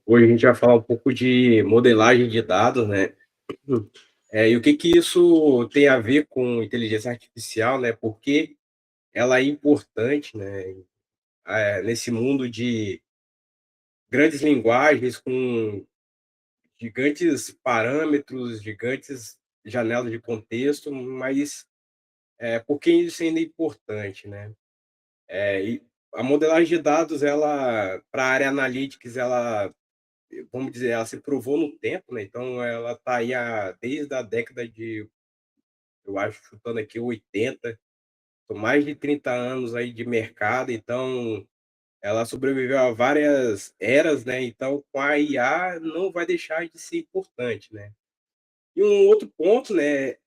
Hoje a gente vai falar um pouco de modelagem de dados, né? E o que que isso tem a ver com inteligência artificial, né? Porque ela é importante, né? Nesse mundo de grandes linguagens com gigantes parâmetros, gigantes janelas de contexto, mas por que isso ainda é importante, né? E a modelagem de dados, ela para a área analytics, ela vamos dizer, ela se provou no tempo, né, então ela está aí desde a década de, eu acho, chutando aqui 80, são mais de 30 anos aí de mercado, então ela sobreviveu a várias eras, né, então com a IA não vai deixar de ser importante, né. E um outro ponto, né,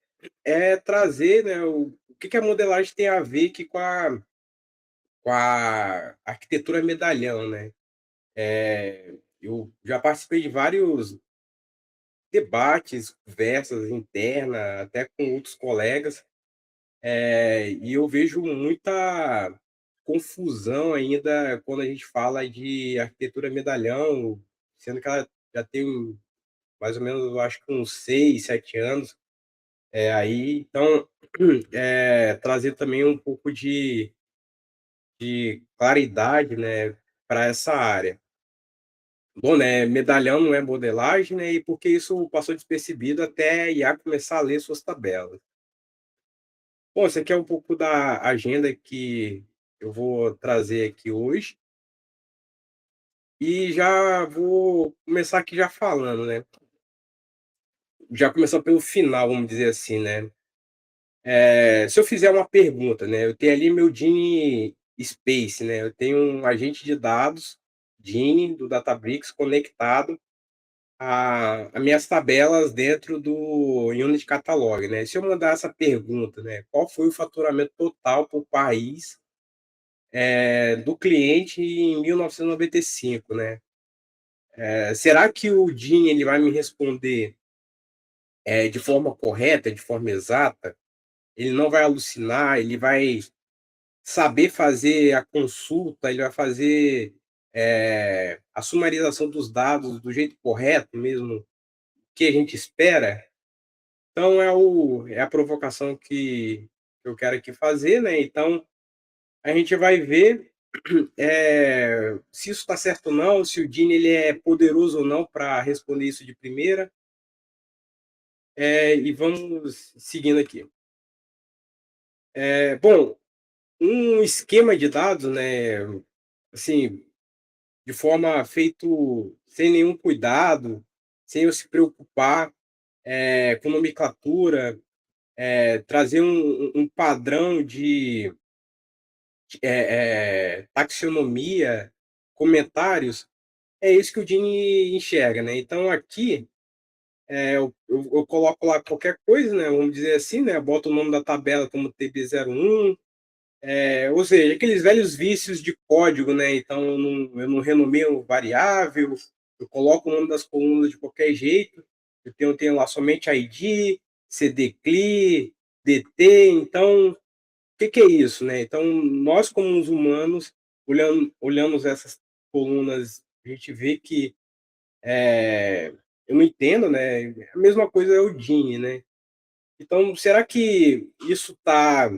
é trazer, né, o que que a modelagem tem a ver aqui com a arquitetura medalhão, né. Eu já participei de vários debates, conversas internas, até com outros colegas, e eu vejo muita confusão ainda quando a gente fala de arquitetura medalhão, sendo que ela já tem mais ou menos, eu acho que uns 6, 7 anos, aí então, trazer também um pouco de claridade, né, para essa área. Bom, né, medalhão não é modelagem, né, e porque isso passou despercebido até a IA começar a ler suas tabelas. Bom, esse aqui é um pouco da agenda que eu vou trazer aqui hoje, e já vou começar aqui já falando, né, já começando pelo final, vamos dizer assim, né. Se eu fizer uma pergunta, né, eu tenho ali meu Genie Space, né, eu tenho um agente de dados, Genie, do Databricks, conectado a minhas tabelas dentro do Unity Catalog, né. Se eu mandar essa pergunta, né, qual foi o faturamento total por país do cliente em 1995, né. Será que o Jim ele vai me responder, de forma correta, de forma exata? Ele não vai alucinar, ele vai saber fazer a consulta, ele vai fazer, a sumarização dos dados do jeito correto mesmo, que a gente espera? Então é a provocação que eu quero aqui fazer, né, então a gente vai ver se isso está certo ou não, se o Dini ele é poderoso ou não para responder isso de primeira, e vamos seguindo aqui. Bom, um esquema de dados, né, assim, de forma feito sem nenhum cuidado, sem eu se preocupar com nomenclatura, trazer um padrão de taxonomia, comentários, é isso que o Dini enxerga, né. Então aqui eu coloco lá qualquer coisa, né, vamos dizer assim, né, boto o nome da tabela como TB01, ou seja, aqueles velhos vícios de código, né, então eu não renomeio variável, eu coloco o nome das colunas de qualquer jeito, eu tenho lá somente ID, cdcli, dt, então, o que que é isso, né? Então, nós como os humanos, olhamos essas colunas, a gente vê que eu não entendo, né? A mesma coisa é o Gini, né? Então, será que isso está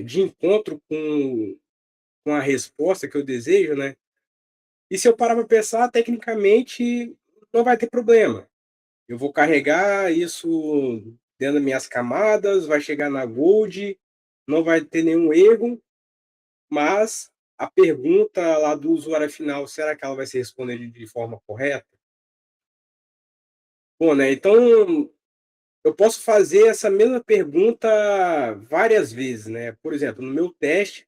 de encontro com a resposta que eu desejo, né? E se eu parar para pensar, tecnicamente não vai ter problema. Eu vou carregar isso dentro das minhas camadas, vai chegar na Gold, não vai ter nenhum erro, mas a pergunta lá do usuário final, será que ela vai ser respondida de forma correta? Bom, né? Então eu posso fazer essa mesma pergunta várias vezes, né? Por exemplo, no meu teste,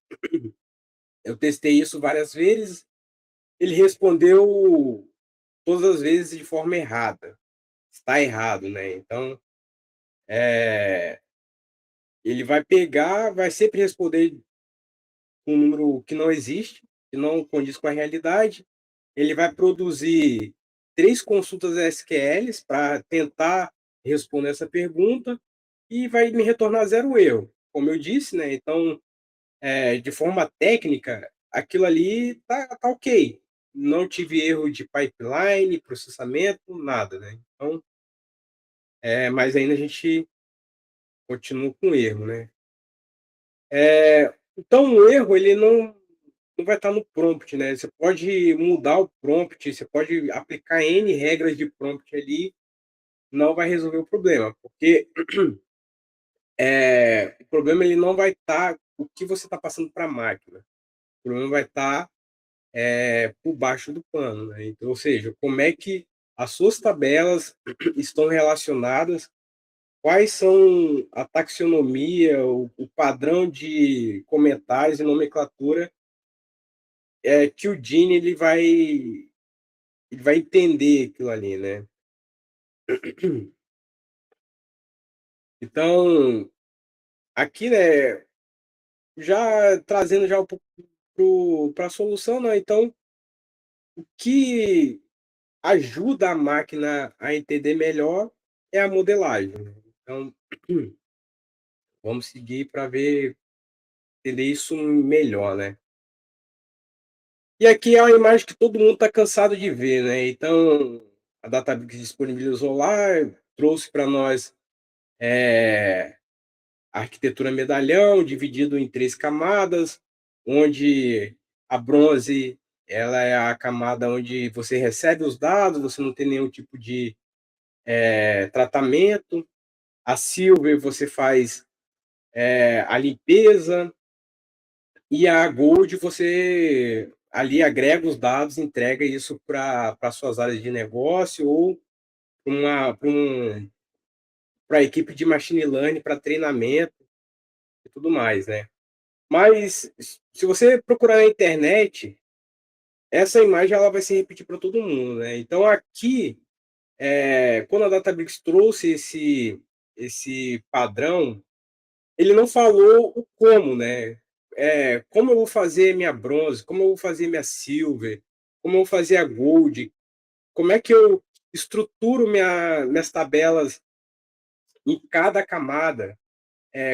eu testei isso várias vezes, ele respondeu todas as vezes de forma errada. Está errado, né? Então, ele vai pegar, vai sempre responder um número que não existe, que não condiz com a realidade. Ele vai produzir 3 consultas SQLs para tentar responder essa pergunta e vai me retornar zero erro. Como eu disse, né? Então, de forma técnica, aquilo ali tá ok. não tive erro de pipeline, processamento, nada, né. Então, mas ainda a gente continua com erro, né. Então o erro ele não vai estar no prompt, né, você pode mudar o prompt, você pode aplicar N regras de prompt ali, não vai resolver o problema, porque, o problema ele não vai estar o que você está passando para a máquina, o problema vai estar, por baixo do pano, né, então, ou seja, como é que as suas tabelas estão relacionadas, quais são a taxonomia, o padrão de comentários e nomenclatura, que o Gini ele vai entender aquilo ali, né. Então, aqui, né, já trazendo já um pouco para a solução, né, então, o que ajuda a máquina a entender melhor é a modelagem, né. Então, vamos seguir para ver entender isso melhor, né. E aqui é uma imagem que todo mundo está cansado de ver, né, então, a Databricks disponibilizou lá, trouxe para nós, a arquitetura medalhão, dividido em 3 camadas, onde a bronze, ela é a camada onde você recebe os dados, você não tem nenhum tipo de, tratamento. A silver você faz, a limpeza, e a gold você ali agrega os dados, entrega isso para suas áreas de negócio ou pra equipe de machine learning, para treinamento e tudo mais, né. Mas se você procurar na internet, essa imagem ela vai se repetir para todo mundo, né. Então aqui, quando a Databricks trouxe esse padrão, ele não falou o como, né. Como eu vou fazer minha bronze, como eu vou fazer minha silver, como eu vou fazer a gold, como é que eu estruturo minhas tabelas em cada camada,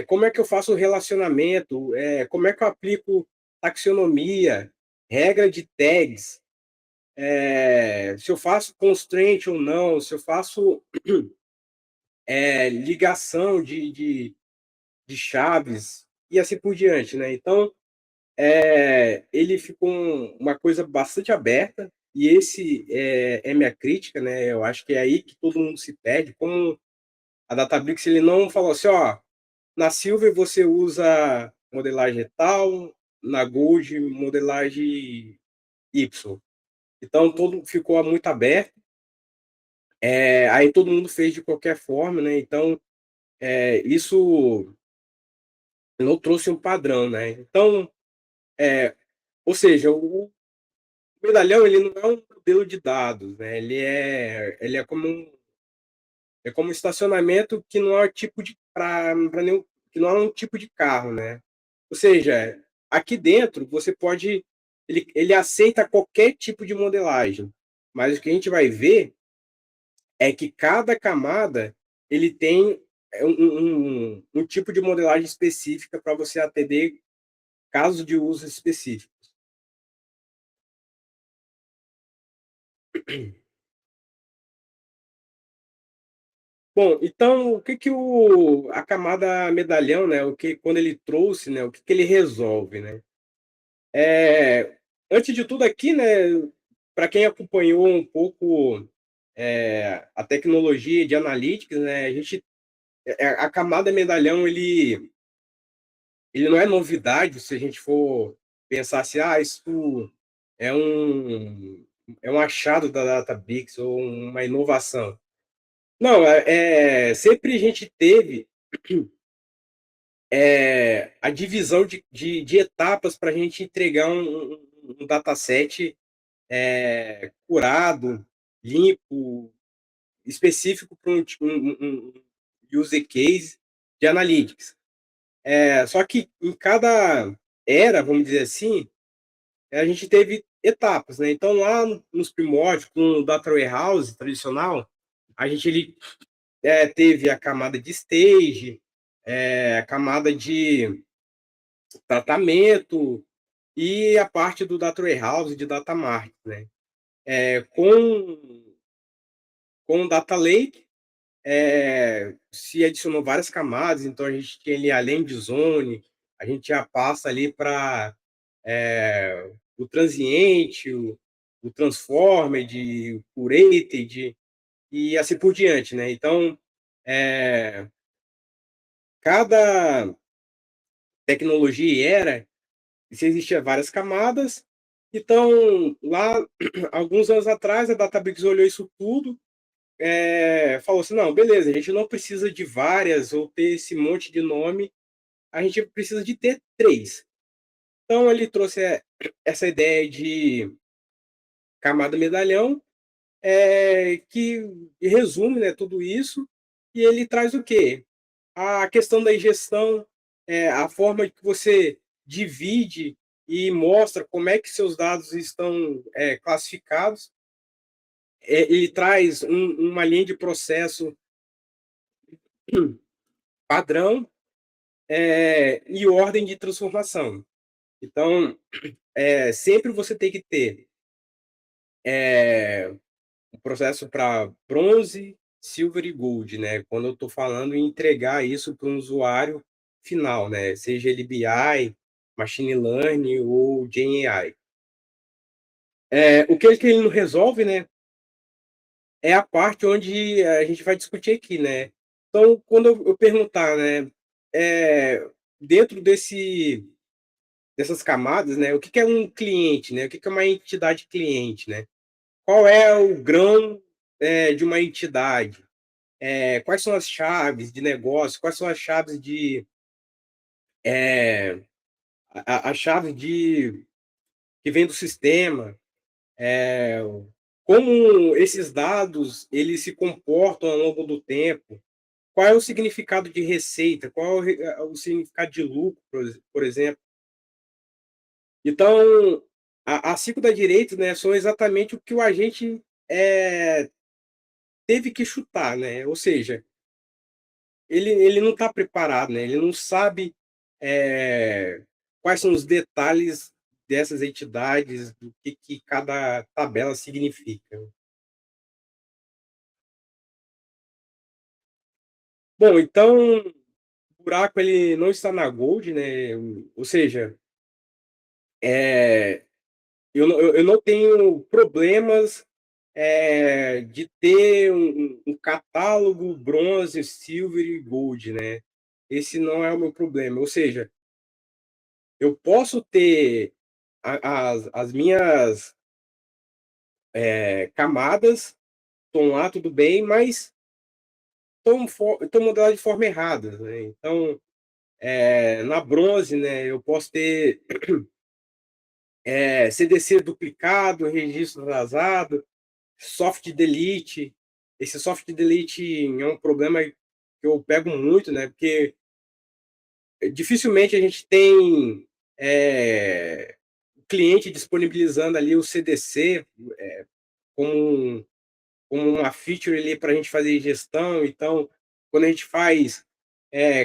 como é que eu faço o relacionamento, como é que eu aplico taxonomia, regra de tags, se eu faço constraint ou não, se eu faço, ligação de chaves e assim por diante, né. Então, ele ficou uma coisa bastante aberta e esse é minha crítica, né, eu acho que é aí que todo mundo se perde, como a Databricks ele não falou assim: "Ó, na Silver você usa modelagem tal, na Gold modelagem Y". Então todo ficou muito aberto, aí todo mundo fez de qualquer forma, né, então, isso não trouxe um padrão, né. Então, eh, ou seja, o medalhão ele não é um modelo de dados, né, ele é como um estacionamento que não é tipo de pra nenhum que não é um tipo de carro, né. Ou seja, aqui dentro você pode ele aceita qualquer tipo de modelagem, mas o que a gente vai ver é que cada camada ele tem, um tipo de modelagem específica para você atender casos de uso específicos. Bom, então o que que a camada medalhão, né, o que quando ele trouxe, né, o que que ele resolve, né. Antes de tudo aqui, né, para quem acompanhou um pouco, a tecnologia de analytics, né, a gente a camada medalhão ele não é novidade se a gente for pensar assim: "Ah, isso é um é um achado da Databricks ou uma inovação". Não, sempre a gente teve, a divisão de etapas para a gente entregar um dataset, curado, limpo, específico para um use case de analytics. Só que em cada era, vamos dizer assim, a gente teve etapas, né. Então lá nos primórdios, com o data warehouse tradicional, a gente teve a camada de stage, a camada de tratamento, e a parte do Data Warehouse, de Data Mart, né. Com o Data Lake, se adicionou várias camadas, então a gente tem ali, além de Zone, a gente já passa ali para o Transiente, o Transformed, o Curated e assim por diante, né. Então, eh, cada tecnologia e era, se existia várias camadas, então lá, alguns anos atrás, a Databricks olhou isso tudo, falou assim: "Não, beleza, a gente não precisa de várias ou ter esse monte de nome, a gente precisa de ter 3". Então ele trouxe, essa ideia de camada medalhão, que resume, né, tudo isso, e ele traz o quê? A questão da ingestão, a forma que você divide e mostra como é que seus dados estão, classificados. Ele traz uma linha de processo padrão, e ordem de transformação. Então, sempre você tem que ter um processo para bronze, silver e gold, né? Quando eu estou falando em entregar isso para um usuário final, né? Seja ele BI, Machine Learning ou Gen AI. O que ele não resolve, né? É a parte onde a gente vai discutir aqui, né? Então, quando eu perguntar, né? Dentro dessas camadas, né? O que é um cliente, né? O que é uma entidade cliente, né? Qual é o grão, de uma entidade? Quais são as chaves de negócio? Quais são as chaves é, a chave de que vem do sistema? É, como esses dados eles se comportam ao longo do tempo? Qual é o significado de receita? Qual é o significado de lucro, por exemplo? Então, as 5 da direita, né, são exatamente o que o agente teve que chutar, né? Ou seja, ele não está preparado, né? Ele não sabe, quais são os detalhes dessas entidades, do que cada tabela significa. Bom, então, o buraco ele não está na Gold, né? Ou seja, é, eu não tenho problemas, de ter um catálogo bronze, silver e gold, né? Esse não é o meu problema. Ou seja, eu posso ter as minhas, camadas, estão lá, tudo bem, mas estão modeladas de forma errada, né? Então, na bronze, né, eu posso ter CDC duplicado, registro atrasado, soft delete. Esse soft delete é um problema que eu pego muito, né? Porque dificilmente a gente tem cliente disponibilizando ali o CDC como, como uma feature ali para a gente fazer gestão. Então, quando a gente faz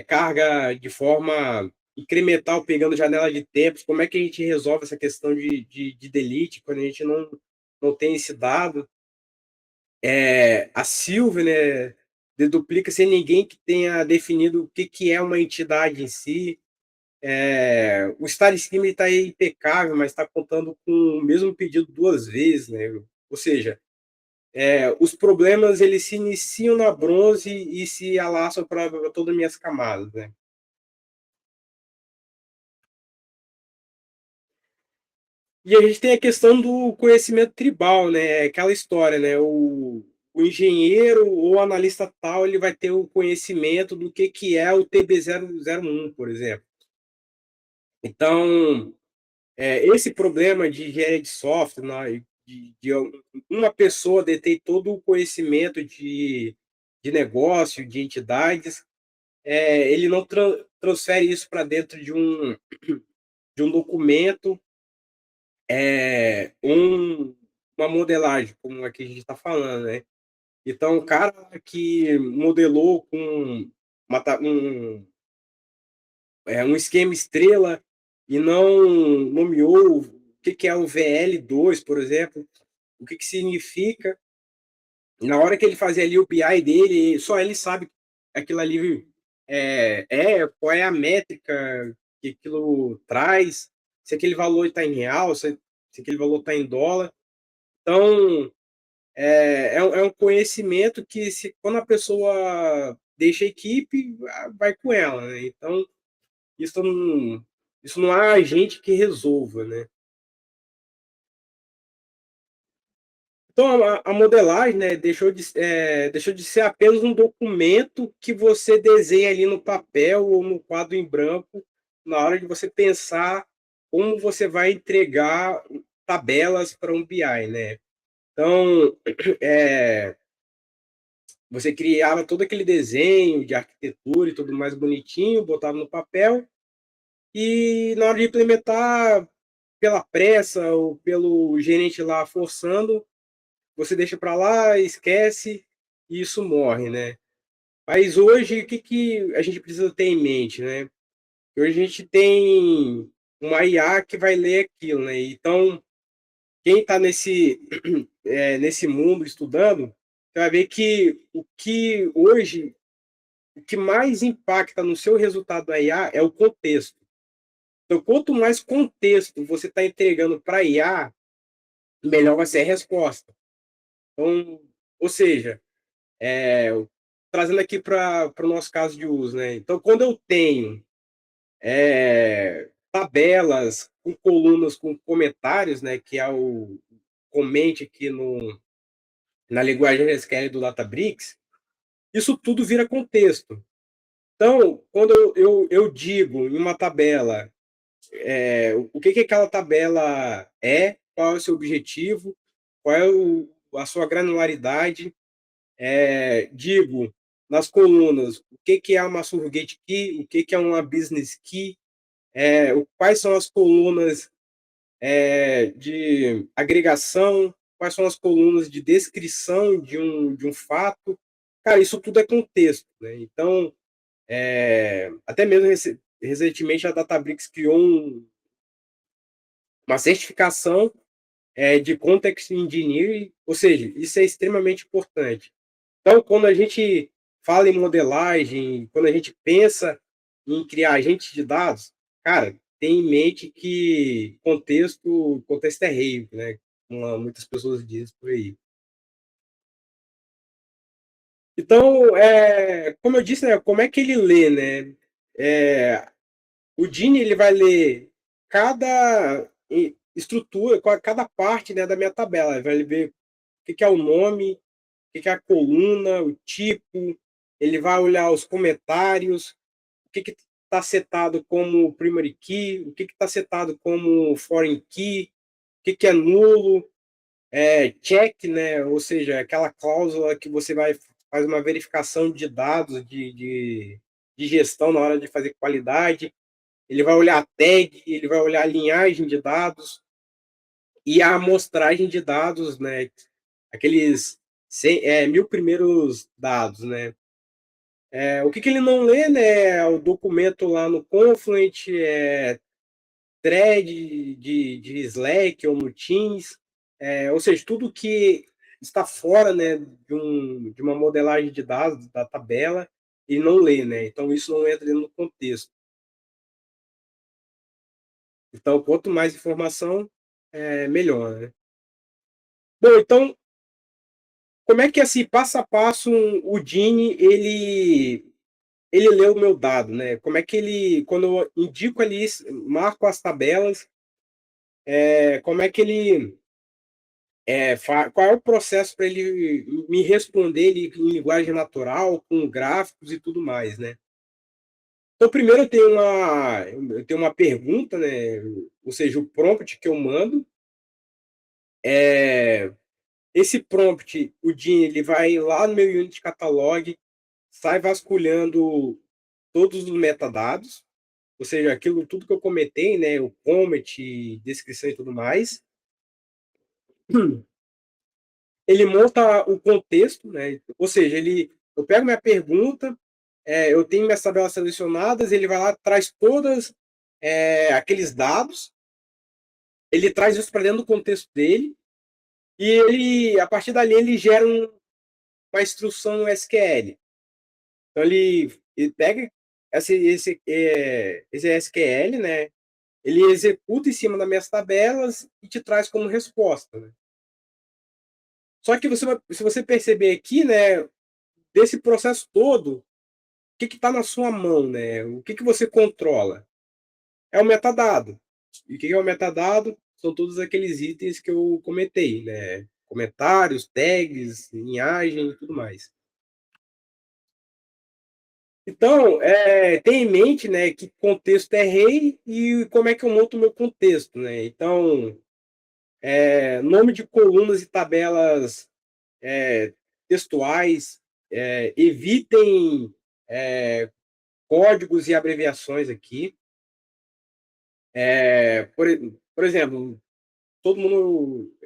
carga de forma incremental, pegando janela de tempos, como é que a gente resolve essa questão de delete quando a gente não tem esse dado? A Silve, né, deduplica sem ninguém que tenha definido o que é uma entidade em si. O Star Schema está impecável, mas está contando com o mesmo pedido 2 vezes, né? Ou seja, os problemas eles se iniciam na bronze e se alastram para todas as minhas camadas, né? E a gente tem a questão do conhecimento tribal, né? Aquela história, né? O engenheiro ou analista tal, ele vai ter o conhecimento do que é o TB001, por exemplo. Então, esse problema de engenharia de software, né, de uma pessoa deter todo o conhecimento de negócio, de entidades, ele não transfere isso para dentro de um documento, uma modelagem, como aqui a gente está falando, né? Então, o cara que modelou com um esquema estrela e não nomeou o que é o VL2, por exemplo, o que significa. Na hora que ele fazia ali o BI dele, só ele sabe aquilo ali qual é a métrica que aquilo traz, se aquele valor está em real, se aquele valor está em dólar. Então, é um conhecimento que, quando a pessoa deixa a equipe, vai com ela, né? Então, isso não, isso não há gente que resolva, né? Então, a modelagem, né, deixou de ser apenas um documento que você desenha ali no papel ou no quadro em branco, na hora de você pensar como você vai entregar tabelas para um BI, né? Então, é, você criava todo aquele desenho de arquitetura e tudo mais bonitinho, botava no papel, e na hora de implementar, pela pressa ou pelo gerente lá forçando, você deixa para lá, esquece e isso morre, né? Mas hoje, o que a gente precisa ter em mente, né? Hoje a gente tem uma IA que vai ler aquilo, né? Então, quem está nesse mundo estudando, vai ver que o que mais impacta no seu resultado da IA é o contexto. Então, quanto mais contexto você está entregando para a IA, melhor vai ser a resposta. Então, ou seja, é, trazendo aqui para o nosso caso de uso, né? Então, quando eu tenho tabelas com colunas com comentários, né, que é o comente aqui na linguagem SQL do Databricks, isso tudo vira contexto. Então, quando eu digo em uma tabela o que aquela tabela qual é o seu objetivo, qual é a sua granularidade, digo nas colunas o que é uma surrogate key, o que é uma business key, quais são as colunas de agregação, quais são as colunas de descrição de um fato. Cara, isso tudo é contexto, né? Então, até mesmo recentemente a Databricks criou uma certificação de Context Engineering, ou seja, isso é extremamente importante. Então, quando a gente fala em modelagem, quando a gente pensa em criar agentes de dados, cara, tem em mente que contexto é rei, né? Como muitas pessoas dizem por aí. Então, como eu disse, né, como é que ele lê, né? O Dini ele vai ler cada estrutura, cada parte, né, da minha tabela. Ele vai ver o que é o nome, o que é a coluna, o tipo. Ele vai olhar os comentários, o que está setado como primary key, o que está setado como foreign key, o que é nulo, check, né? Ou seja, aquela cláusula que você faz uma verificação de dados de gestão na hora de fazer qualidade. Ele vai olhar a tag, ele vai olhar a linhagem de dados e a amostragem de dados, né? Aqueles 1000 primeiros dados, né? O que ele não lê, né? O documento lá no Confluent, thread de Slack ou no Teams, ou seja, tudo que está fora, né, de uma modelagem de dados, da tabela, ele não lê, né? Então isso não entra dentro do contexto. Então, quanto mais informação, melhor, né? Bom, então, como é que assim, passo a passo, o Dini, ele lê o meu dado, né? Como é que ele, quando eu indico ali, marco as tabelas, como é que ele qual é o processo para ele me responder ele, em linguagem natural, com gráficos e tudo mais, né? Então, primeiro eu tenho uma pergunta, né? Ou seja, o prompt que eu mando. Esse prompt, o Dean, ele vai lá no meu Unity Catalog, sai vasculhando todos os metadados, ou seja, aquilo tudo que eu comentei, né? O comment, descrição e tudo mais. Ele monta o contexto, né? Ou seja, eu pego minha pergunta, eu tenho minhas tabelas selecionadas, ele vai lá, traz todas aqueles dados, ele traz isso para dentro do contexto dele, e ele, a partir dali, ele gera uma instrução no SQL. Então, ele pega esse SQL, né? Ele executa em cima das minhas tabelas e te traz como resposta, né? Só que se você perceber aqui, né, desse processo todo, o que está na sua mão, né? O que você controla? É o metadado. E o que é o metadado? São todos aqueles itens que eu comentei, né? Comentários, tags, linhagem e tudo mais. Então, tem em mente, né, que contexto é rei e como é que eu monto o meu contexto, né? Então, nome de colunas e tabelas textuais, evitem códigos e abreviações aqui. Por exemplo, todo mundo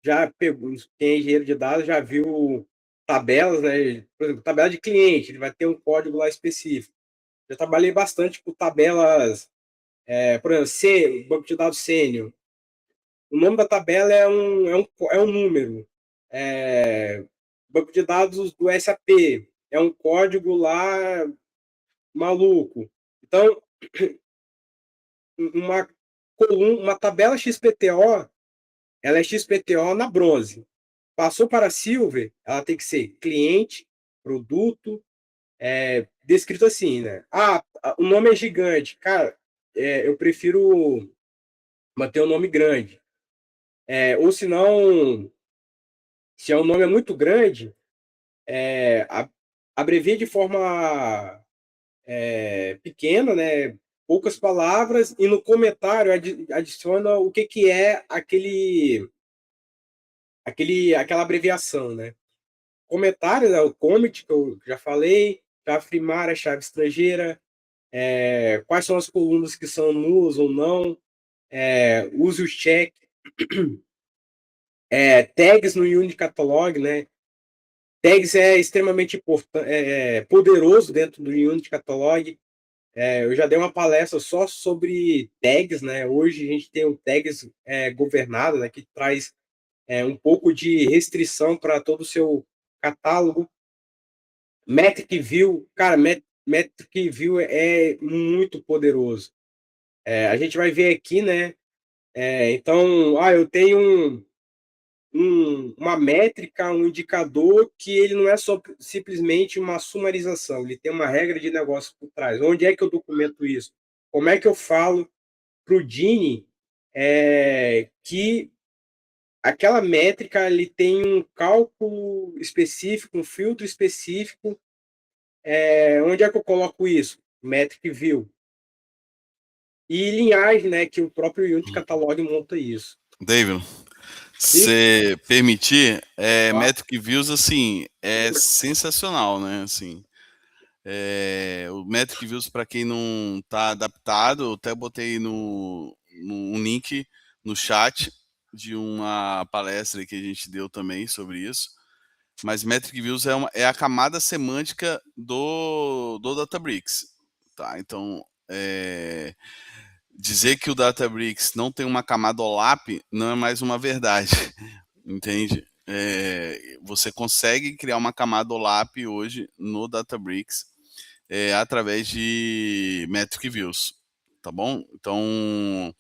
já pegou, quem é engenheiro de dados já viu tabelas, né? Por exemplo, tabela de cliente, ele vai ter um código lá específico. Já trabalhei bastante com tabelas, por exemplo, banco de dados sênior. O nome da tabela é um número. Banco de dados do SAP é um código lá maluco. Então, uma uma tabela XPTO, ela é XPTO na bronze. Passou para Silver, ela tem que ser cliente, produto, descrito assim, né? O nome é gigante. Cara, eu prefiro manter o nome grande. Ou se não, se o nome é muito grande, abrevia de forma pequena, né? Poucas palavras, e no comentário adiciona o que é aquela abreviação, né? Comentário, né? O comment, que eu já falei, chave primária, chave estrangeira, quais são as colunas que são nulas ou não, use o check, tags no Unity Catalog, né? Tags é extremamente poderoso dentro do Unity Catalog. Eu já dei uma palestra só sobre tags, né? Hoje a gente tem o tags governado, né? Que traz um pouco de restrição para todo o seu catálogo. Metric View, cara, Metric View é muito poderoso. A gente vai ver aqui, né? Então, eu tenho uma métrica, um indicador que ele não é só simplesmente uma sumarização, ele tem uma regra de negócio por trás. Onde é que eu documento isso? Como é que eu falo para o Dini que aquela métrica ele tem um cálculo específico, um filtro específico? Onde é que eu coloco isso? Metric View. E linhagem, né, que o próprio Unity Catalog monta isso. David, Sim? se permitir, Metric Views, assim, é sensacional, né? Assim, o Metric Views, para quem não está adaptado, eu até botei um link no chat de uma palestra que a gente deu também sobre isso. Mas Metric Views é a camada semântica do Databricks. Tá? Então, dizer que o Databricks não tem uma camada OLAP não é mais uma verdade, entende? Você consegue criar uma camada OLAP hoje no Databricks através de Metric Views, tá bom? Então,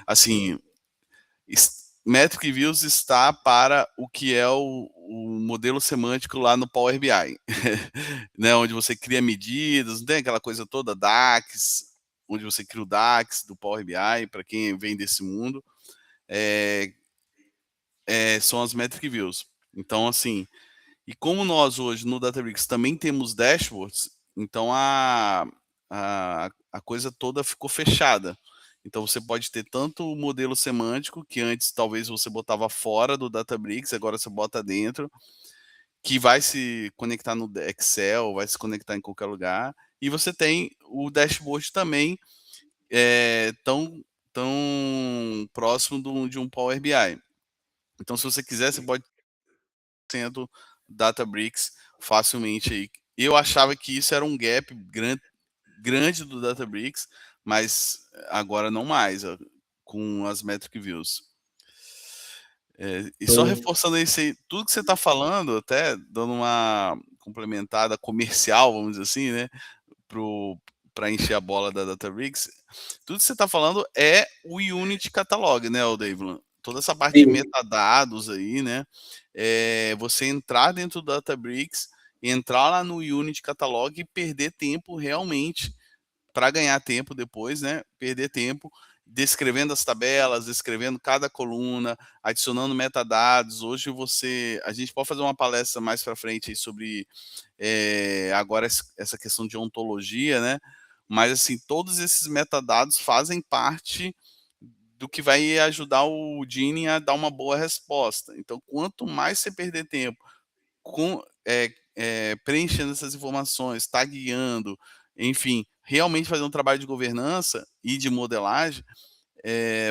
assim, Metric Views está para o que é o modelo semântico lá no Power BI, né, onde você cria medidas, não tem aquela coisa toda DAX, onde você cria o DAX do Power BI, para quem vem desse mundo, são as Metric Views. Então, assim, e como nós hoje no Databricks também temos dashboards, então a coisa toda ficou fechada. Então você pode ter tanto o modelo semântico, que antes talvez você botava fora do Databricks, agora você bota dentro, que vai se conectar no Excel, vai se conectar em qualquer lugar. E você tem o dashboard também tão próximo de um Power BI. Então, se você quiser, você pode sendo Databricks facilmente aí. Eu achava que isso era um gap grande do Databricks, mas agora não mais, com as metric views. E só Então, reforçando isso aí, tudo que você está falando, até dando uma complementada comercial, vamos dizer assim, né, para encher a bola da Databricks, tudo que você está falando é o Unity Catalog, né, o David? Toda essa parte de sim. metadados aí, né, você entrar dentro do Databricks, entrar lá no Unity Catalog e perder tempo realmente para ganhar tempo depois, né? Perder tempo descrevendo as tabelas, descrevendo cada coluna, adicionando metadados. Hoje a gente pode fazer uma palestra mais para frente aí sobre agora essa questão de ontologia, né? Mas assim, todos esses metadados fazem parte do que vai ajudar o Gini a dar uma boa resposta. Então, quanto mais você perder tempo com, preenchendo essas informações, tagueando, enfim, realmente fazer um trabalho de governança e de modelagem,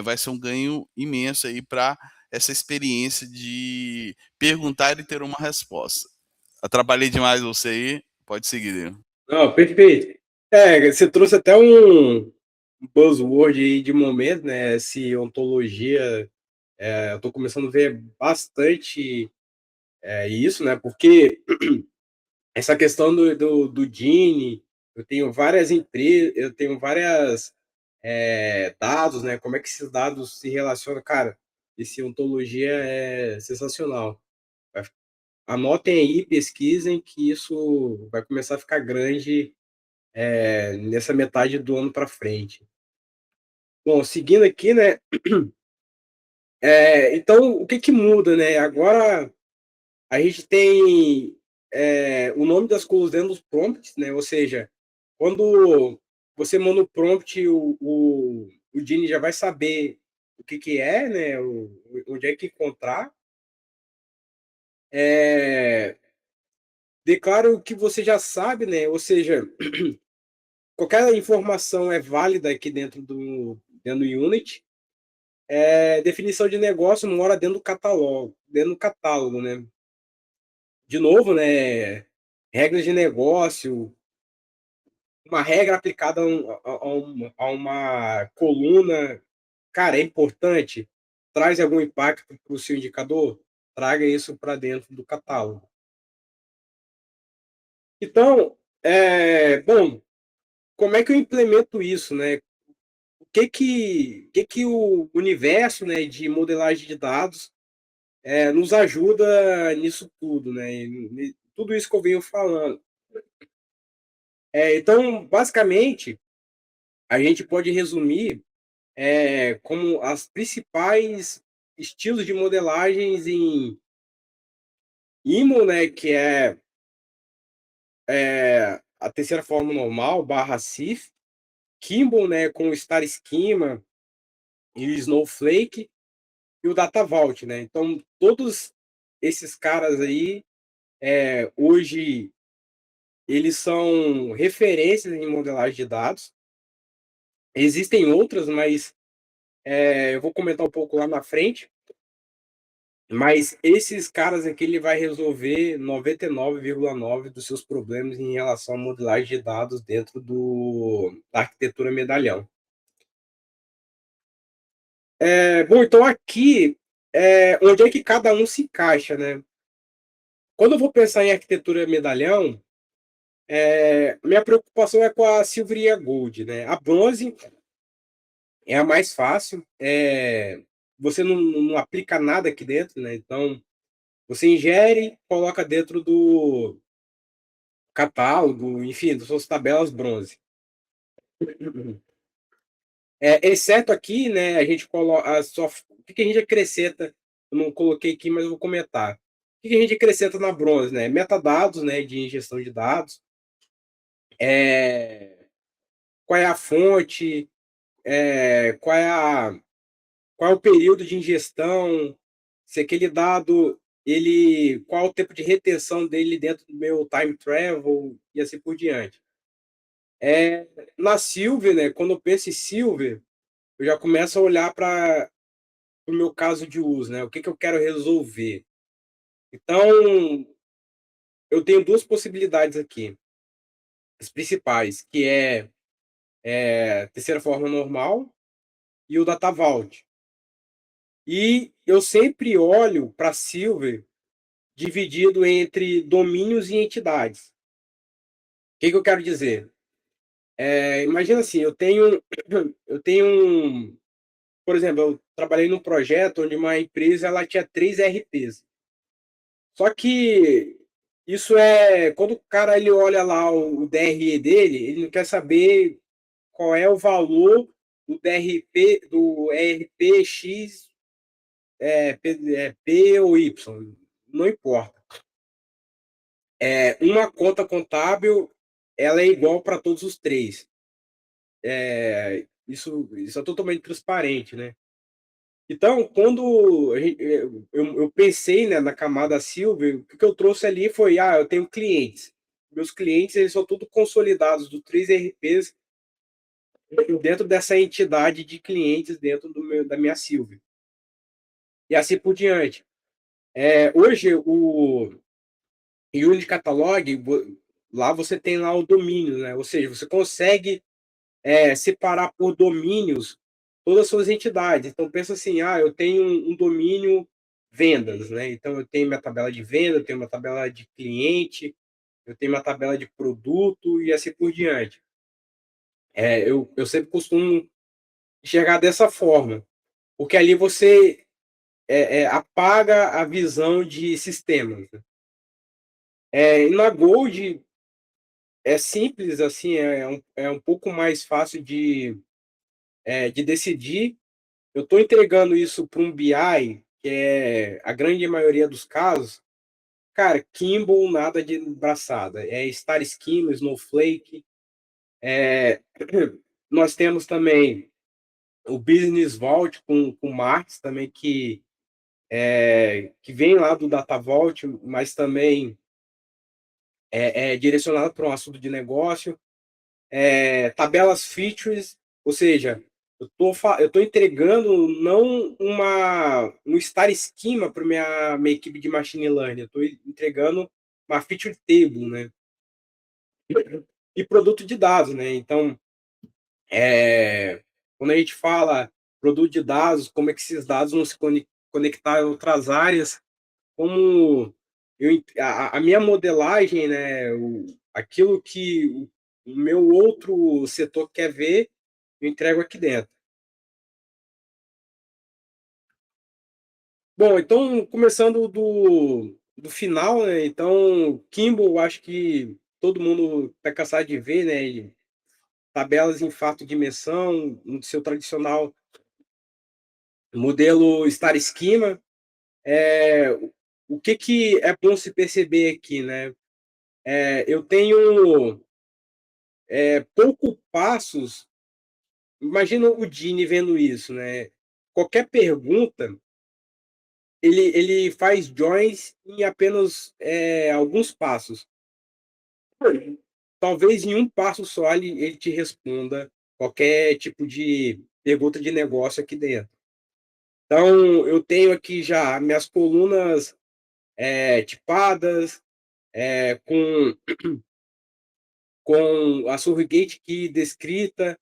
vai ser um ganho imenso aí para essa experiência de perguntar e ter uma resposta. Atrapalhei demais você aí? Pode seguir, Diego. Não, perfeito. Você trouxe até um buzzword aí de momento, né? Esse ontologia. Eu estou começando a ver bastante isso, né? Porque essa questão do Gini, eu tenho várias empresas, eu tenho várias dados, né? Como é que esses dados se relacionam? Cara, esse ontologia é sensacional. Anotem aí, pesquisem, que isso vai começar a ficar grande nessa metade do ano para frente. Bom, seguindo aqui, né? Então, o que que muda, né? Agora a gente tem o nome das coisas dentro dos prompts, né? Ou seja, quando você manda o prompt, o Gini já vai saber o que que é, né? Onde é que encontrar. É, declaro que você já sabe, né? Ou seja, qualquer informação é válida aqui dentro do Unity. Definição de negócio mora dentro do catálogo, né? De novo, né? Regras de negócio, uma regra aplicada a uma coluna, cara, é importante. Traz algum impacto para o seu indicador? Traga isso para dentro do catálogo. Então, bom, como é que eu implemento isso, né? O que que o universo, né, de modelagem de dados nos ajuda nisso tudo, né? Tudo isso que eu venho falando. Então, basicamente, a gente pode resumir como as principais estilos de modelagens em IMO, né, que é a terceira forma normal, barra CIF, Kimball, né, com o Star Schema e o Snowflake, e o Data Vault, né? Então, todos esses caras aí, hoje, eles são referências em modelagem de dados. Existem outras, mas eu vou comentar um pouco lá na frente. Mas esses caras aqui, ele vai resolver 99,9% dos seus problemas em relação à modelagem de dados dentro da arquitetura medalhão. Bom, então aqui, onde é que cada um se encaixa, né? Quando eu vou pensar em arquitetura medalhão, minha preocupação é com a Silver e a Gold, né? A bronze é a mais fácil, você não aplica nada aqui dentro, né? Então, você ingere, coloca dentro do catálogo, enfim, das suas tabelas bronze. Exceto aqui, né, a gente coloca só o que a gente acrescenta, eu não coloquei aqui, mas eu vou comentar. O que a gente acrescenta na bronze, né? Metadados, né, de ingestão de dados, qual é a fonte, qual é qual é o período de ingestão, se aquele dado qual é o tempo de retenção dele dentro do meu time travel e assim por diante. Na Silver, né, quando eu penso em Silver, eu já começo a olhar para o meu caso de uso, né? O que que eu quero resolver. Então, eu tenho duas possibilidades aqui, as principais, que terceira forma normal e o Data Vault. E eu sempre olho para Silver dividido entre domínios e entidades. O que eu quero dizer? Imagina assim, por exemplo, eu trabalhei num projeto onde uma empresa ela tinha 3 RPs. Só que isso quando o cara ele olha lá o DRE dele, ele não quer saber qual é o valor do DRP, do ERP X, P ou Y, não importa. Uma conta contábil, ela é igual para todos os três. Isso é totalmente transparente, né? Então, quando eu pensei, né, na camada Silver, o que eu trouxe ali foi, eu tenho clientes. Meus clientes, eles são tudo consolidados do 3 RPs dentro dessa entidade de clientes dentro da minha Silver. E assim por diante. Hoje, o Unity Catalog, lá você tem lá o domínio, né? Ou seja, você consegue separar por domínios todas as suas entidades. Então, pensa assim, eu tenho um domínio vendas, né? Então, eu tenho minha tabela de venda, eu tenho uma tabela de cliente, eu tenho uma tabela de produto e assim por diante. Eu sempre costumo enxergar dessa forma, porque ali você apaga a visão de sistemas. Né? E na Gold é simples, assim, é um pouco mais fácil de decidir. Eu estou entregando isso para um BI, que é a grande maioria dos casos. Cara, Kimball, nada de braçada. Star Schema, Snowflake. Nós temos também o Business Vault com Marx também, que vem lá do Data Vault, mas também é direcionado para um assunto de negócio. Tabelas features, ou seja, eu tô entregando não um star schema para minha equipe de machine learning, eu estou entregando uma feature table, né? E produto de dados, né? Então, quando a gente fala produto de dados, como é que esses dados vão se conectar a outras áreas, como a minha modelagem, né? Aquilo que o meu outro setor quer ver, eu entrego aqui dentro. Bom, então, começando do final, né? Então, Kimball, acho que todo mundo está cansado de ver, né? Tabelas em fato dimensão, no seu tradicional modelo Star Schema. O que é bom se perceber aqui, né? Eu tenho poucos passos. Imagina o Dini vendo isso, né? Qualquer pergunta, ele faz joins em apenas alguns passos. Talvez em um passo só ele te responda qualquer tipo de pergunta de negócio aqui dentro. Então, eu tenho aqui já minhas colunas tipadas, com a surrogate key descrita,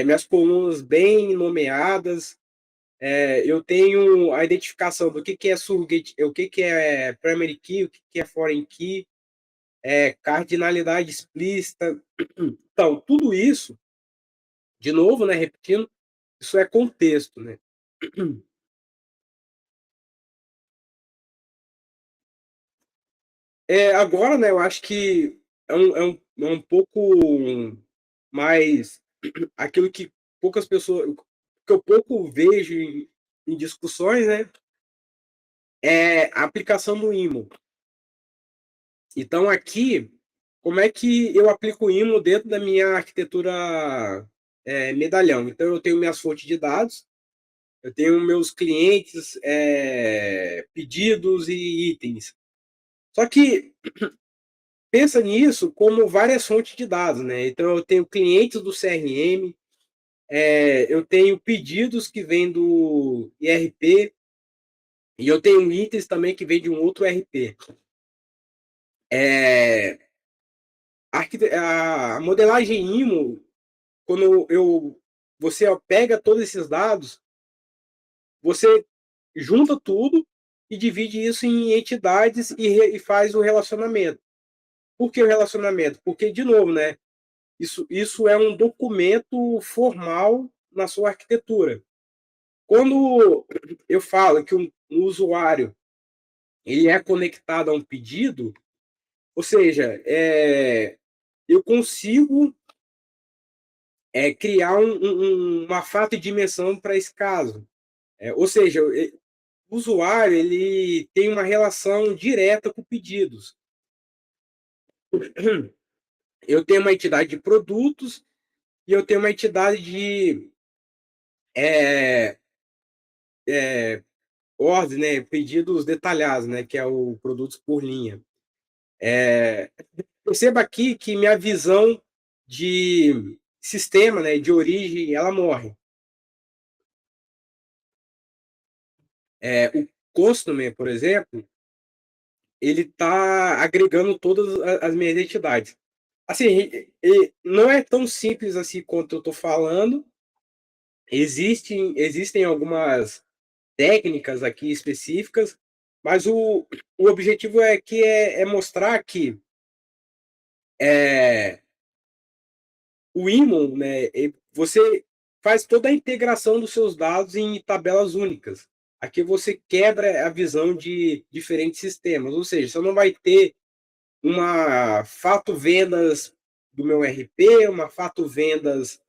minhas colunas bem nomeadas. Eu tenho a identificação do que é surrogate, o que é primary key, o que é foreign key, cardinalidade explícita. Então, tudo isso, de novo, né, repetindo, isso é contexto, né? Agora, né, eu acho que é um pouco mais aquilo que poucas pessoas, que eu pouco vejo em discussões, né, é a aplicação do IMO. Então, aqui, como é que eu aplico o IMO dentro da minha arquitetura medalhão? Então, eu tenho minhas fontes de dados, eu tenho meus clientes, pedidos e itens. Só que pensa nisso como várias fontes de dados, né? Então, eu tenho clientes do CRM, eu tenho pedidos que vêm do IRP, e eu tenho itens também que vêm de um outro RP. A modelagem IMO, você pega todos esses dados, você junta tudo e divide isso em entidades e faz o relacionamento. Por que o relacionamento? Porque, de novo, né, isso é um documento formal na sua arquitetura. Quando eu falo que um usuário ele é conectado a um pedido, ou seja, eu consigo criar uma fato de dimensão para esse caso. Ou seja, o usuário ele tem uma relação direta com pedidos. Eu tenho uma entidade de produtos e eu tenho uma entidade de ordem, né, pedidos detalhados, né, que é o produtos por linha. Perceba aqui que minha visão de sistema, né, de origem, ela morre. O customer, por exemplo, ele está agregando todas as minhas entidades. Assim, não é tão simples assim quanto eu estou falando. Existem algumas técnicas aqui específicas, mas o objetivo é mostrar que o Imon, né, você faz toda a integração dos seus dados em tabelas únicas. Aqui você quebra a visão de diferentes sistemas, ou seja, você não vai ter uma fato vendas do meu RP, uma fato vendas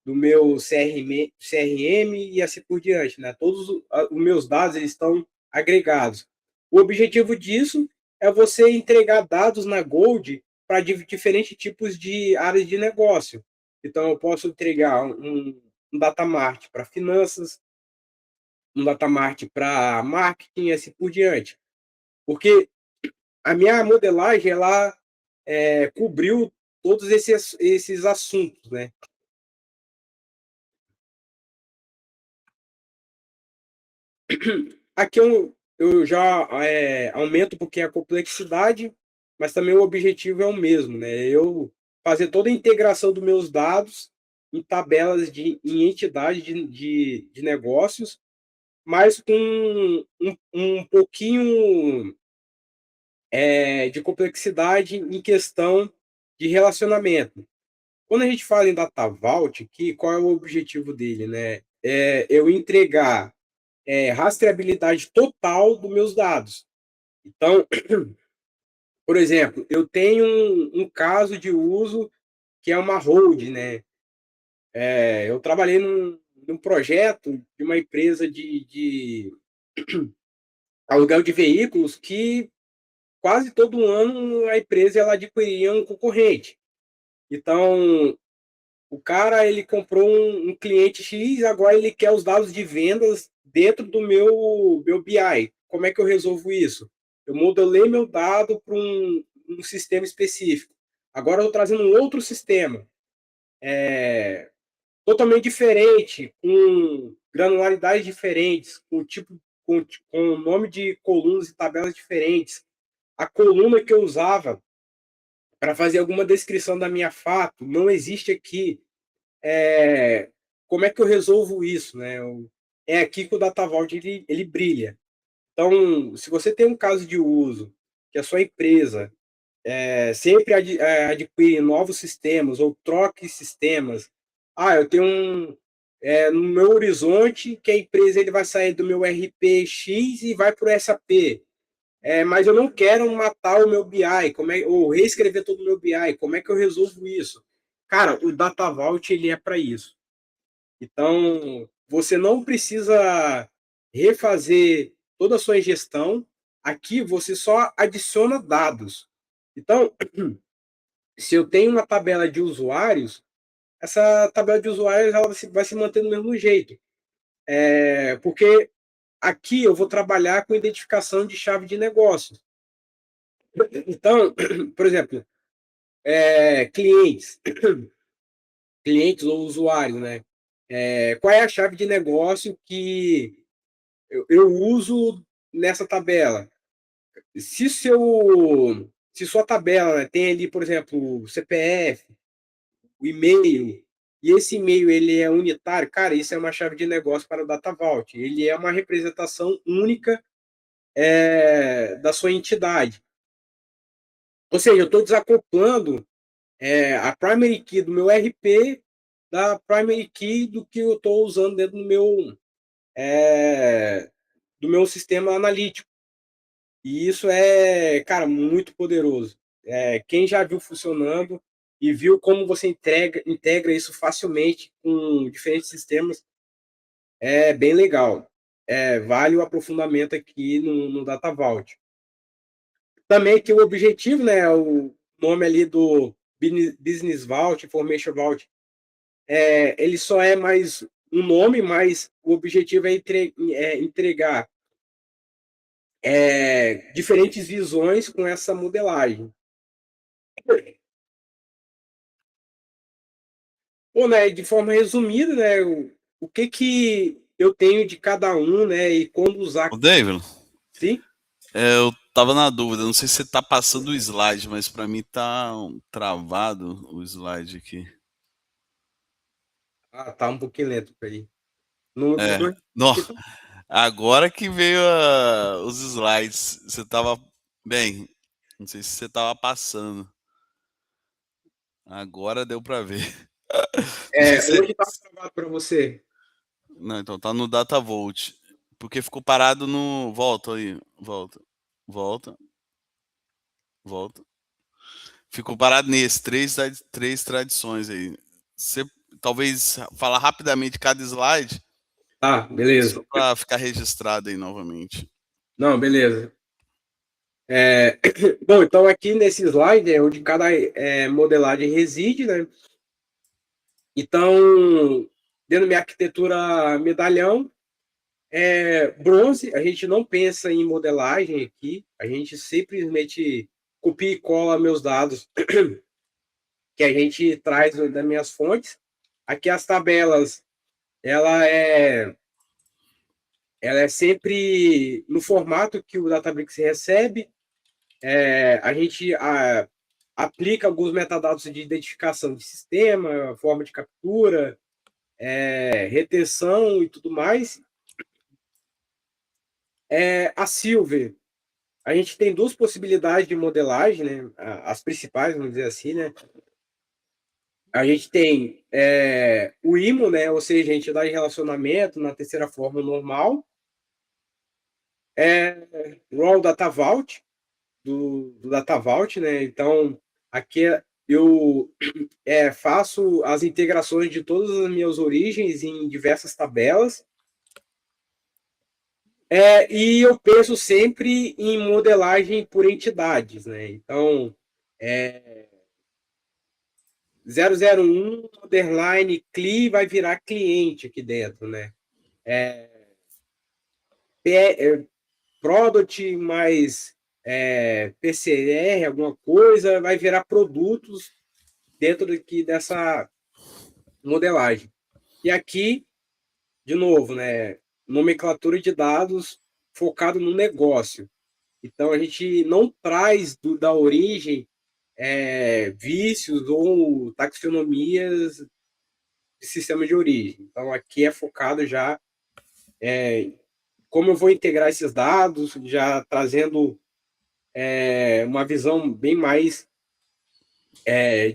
do meu CRM e assim por diante, né? Todos os meus dados eles estão agregados. O objetivo disso é você entregar dados na Gold para diferentes tipos de áreas de negócio. Então, eu posso entregar um data mart para finanças, um data mart para marketing e assim por diante. Porque a minha modelagem, ela cobriu todos esses assuntos, né? Aqui eu já aumento um pouquinho a complexidade, mas também o objetivo é o mesmo, né? Eu fazer toda a integração dos meus dados em tabelas em entidades de negócios, mas com um pouquinho de complexidade em questão de relacionamento. Quando a gente fala em Data Vault aqui, qual é o objetivo dele, né? Eu entregar rastreabilidade total dos meus dados. Então, por exemplo, eu tenho um caso de uso que é uma hold, né? Eu trabalhei num projeto de uma empresa de aluguel de veículos que quase todo ano a empresa ela adquiria um concorrente. Então, o cara ele comprou um cliente X, agora ele quer os dados de vendas dentro do meu BI. Como é que eu resolvo isso? Eu modelei meu dado para um sistema específico. Agora eu estou trazendo um outro sistema, totalmente diferente, com granularidades diferentes, com nome de colunas e tabelas diferentes. A coluna que eu usava para fazer alguma descrição da minha fato não existe aqui. Como é que eu resolvo isso, né? É aqui que o Data Vault ele brilha. Então, se você tem um caso de uso que a sua empresa sempre adquire novos sistemas ou troque sistemas, eu tenho no meu horizonte que a empresa ele vai sair do meu RP X e vai para o SAP. Mas eu não quero matar o meu BI, ou reescrever todo o meu BI. Como é que eu resolvo isso? Cara, o Data Vault ele é para isso. Então, você não precisa refazer toda a sua gestão. Aqui você só adiciona dados. Então, se eu tenho uma tabela de usuários, essa tabela de usuários ela vai se manter do mesmo jeito. Porque aqui eu vou trabalhar com identificação de chave de negócio. Então, por exemplo, clientes, clientes ou usuários, né? Qual é a chave de negócio que eu uso nessa tabela? Se sua tabela, né, tem ali, por exemplo, o CPF, o e-mail, e esse e-mail ele é unitário, cara, isso é uma chave de negócio para o Data Vault. Ele é uma representação única da sua entidade. Ou seja, eu estou desacoplando a primary key do meu RP da primary key do que eu estou usando dentro do meu sistema analítico. E isso é, cara, muito poderoso. Quem já viu funcionando e viu como você integra isso facilmente com diferentes sistemas, é bem legal. Vale o aprofundamento aqui no Data Vault. Também que o objetivo, né, o nome ali do Business Vault, Information Vault, ele só é mais um nome, mas o objetivo é entregar diferentes visões com essa modelagem. Bom, né, de forma resumida, né, o que que eu tenho de cada um, né, e quando usar. O David, Sim? eu tava na dúvida, não sei se você tá passando o slide, mas para mim tá travado o slide aqui. Ah, tá um pouquinho lento aí. No, É, no, não, agora que veio os slides, você tava bem, não sei se você tava passando. Agora deu para ver. Não sei se onde está travado para você? Não, então tá no Data Vault. Porque ficou parado no. Volta aí. Volta. Volta. Volta. Ficou parado nesse. Três tradições aí. Você talvez falar rapidamente cada slide, Tá, beleza. só para ficar registrado aí novamente. Não, beleza. Bom, então aqui nesse slide é onde cada modelagem reside, né? Então, dentro da minha arquitetura medalhão, bronze, a gente não pensa em modelagem aqui, a gente simplesmente copia e cola meus dados que a gente traz das minhas fontes. Aqui as tabelas, ela é, ela é sempre no formato que o Databricks recebe. A gente aplica alguns metadados de identificação de sistema, forma de captura, retenção e tudo mais. A Silver, a gente tem duas possibilidades de modelagem, né? As principais, vamos dizer assim, né? A gente tem o IMO, né? Ou seja, a gente dá relacionamento na terceira forma normal. Raw Data Vault, do Data Vault, né? Então, aqui eu faço as integrações de todas as minhas origens em diversas tabelas. E eu penso sempre em modelagem por entidades, né? Então, 001 underline CLI vai virar cliente aqui dentro, né? Product mais PCR, alguma coisa, vai virar produtos dentro aqui dessa modelagem. E aqui, de novo, né? Nomenclatura de dados focado no negócio. Então, a gente não traz da origem vícios ou taxonomias de sistema de origem. Então, aqui é focado já como eu vou integrar esses dados, já trazendo uma visão bem mais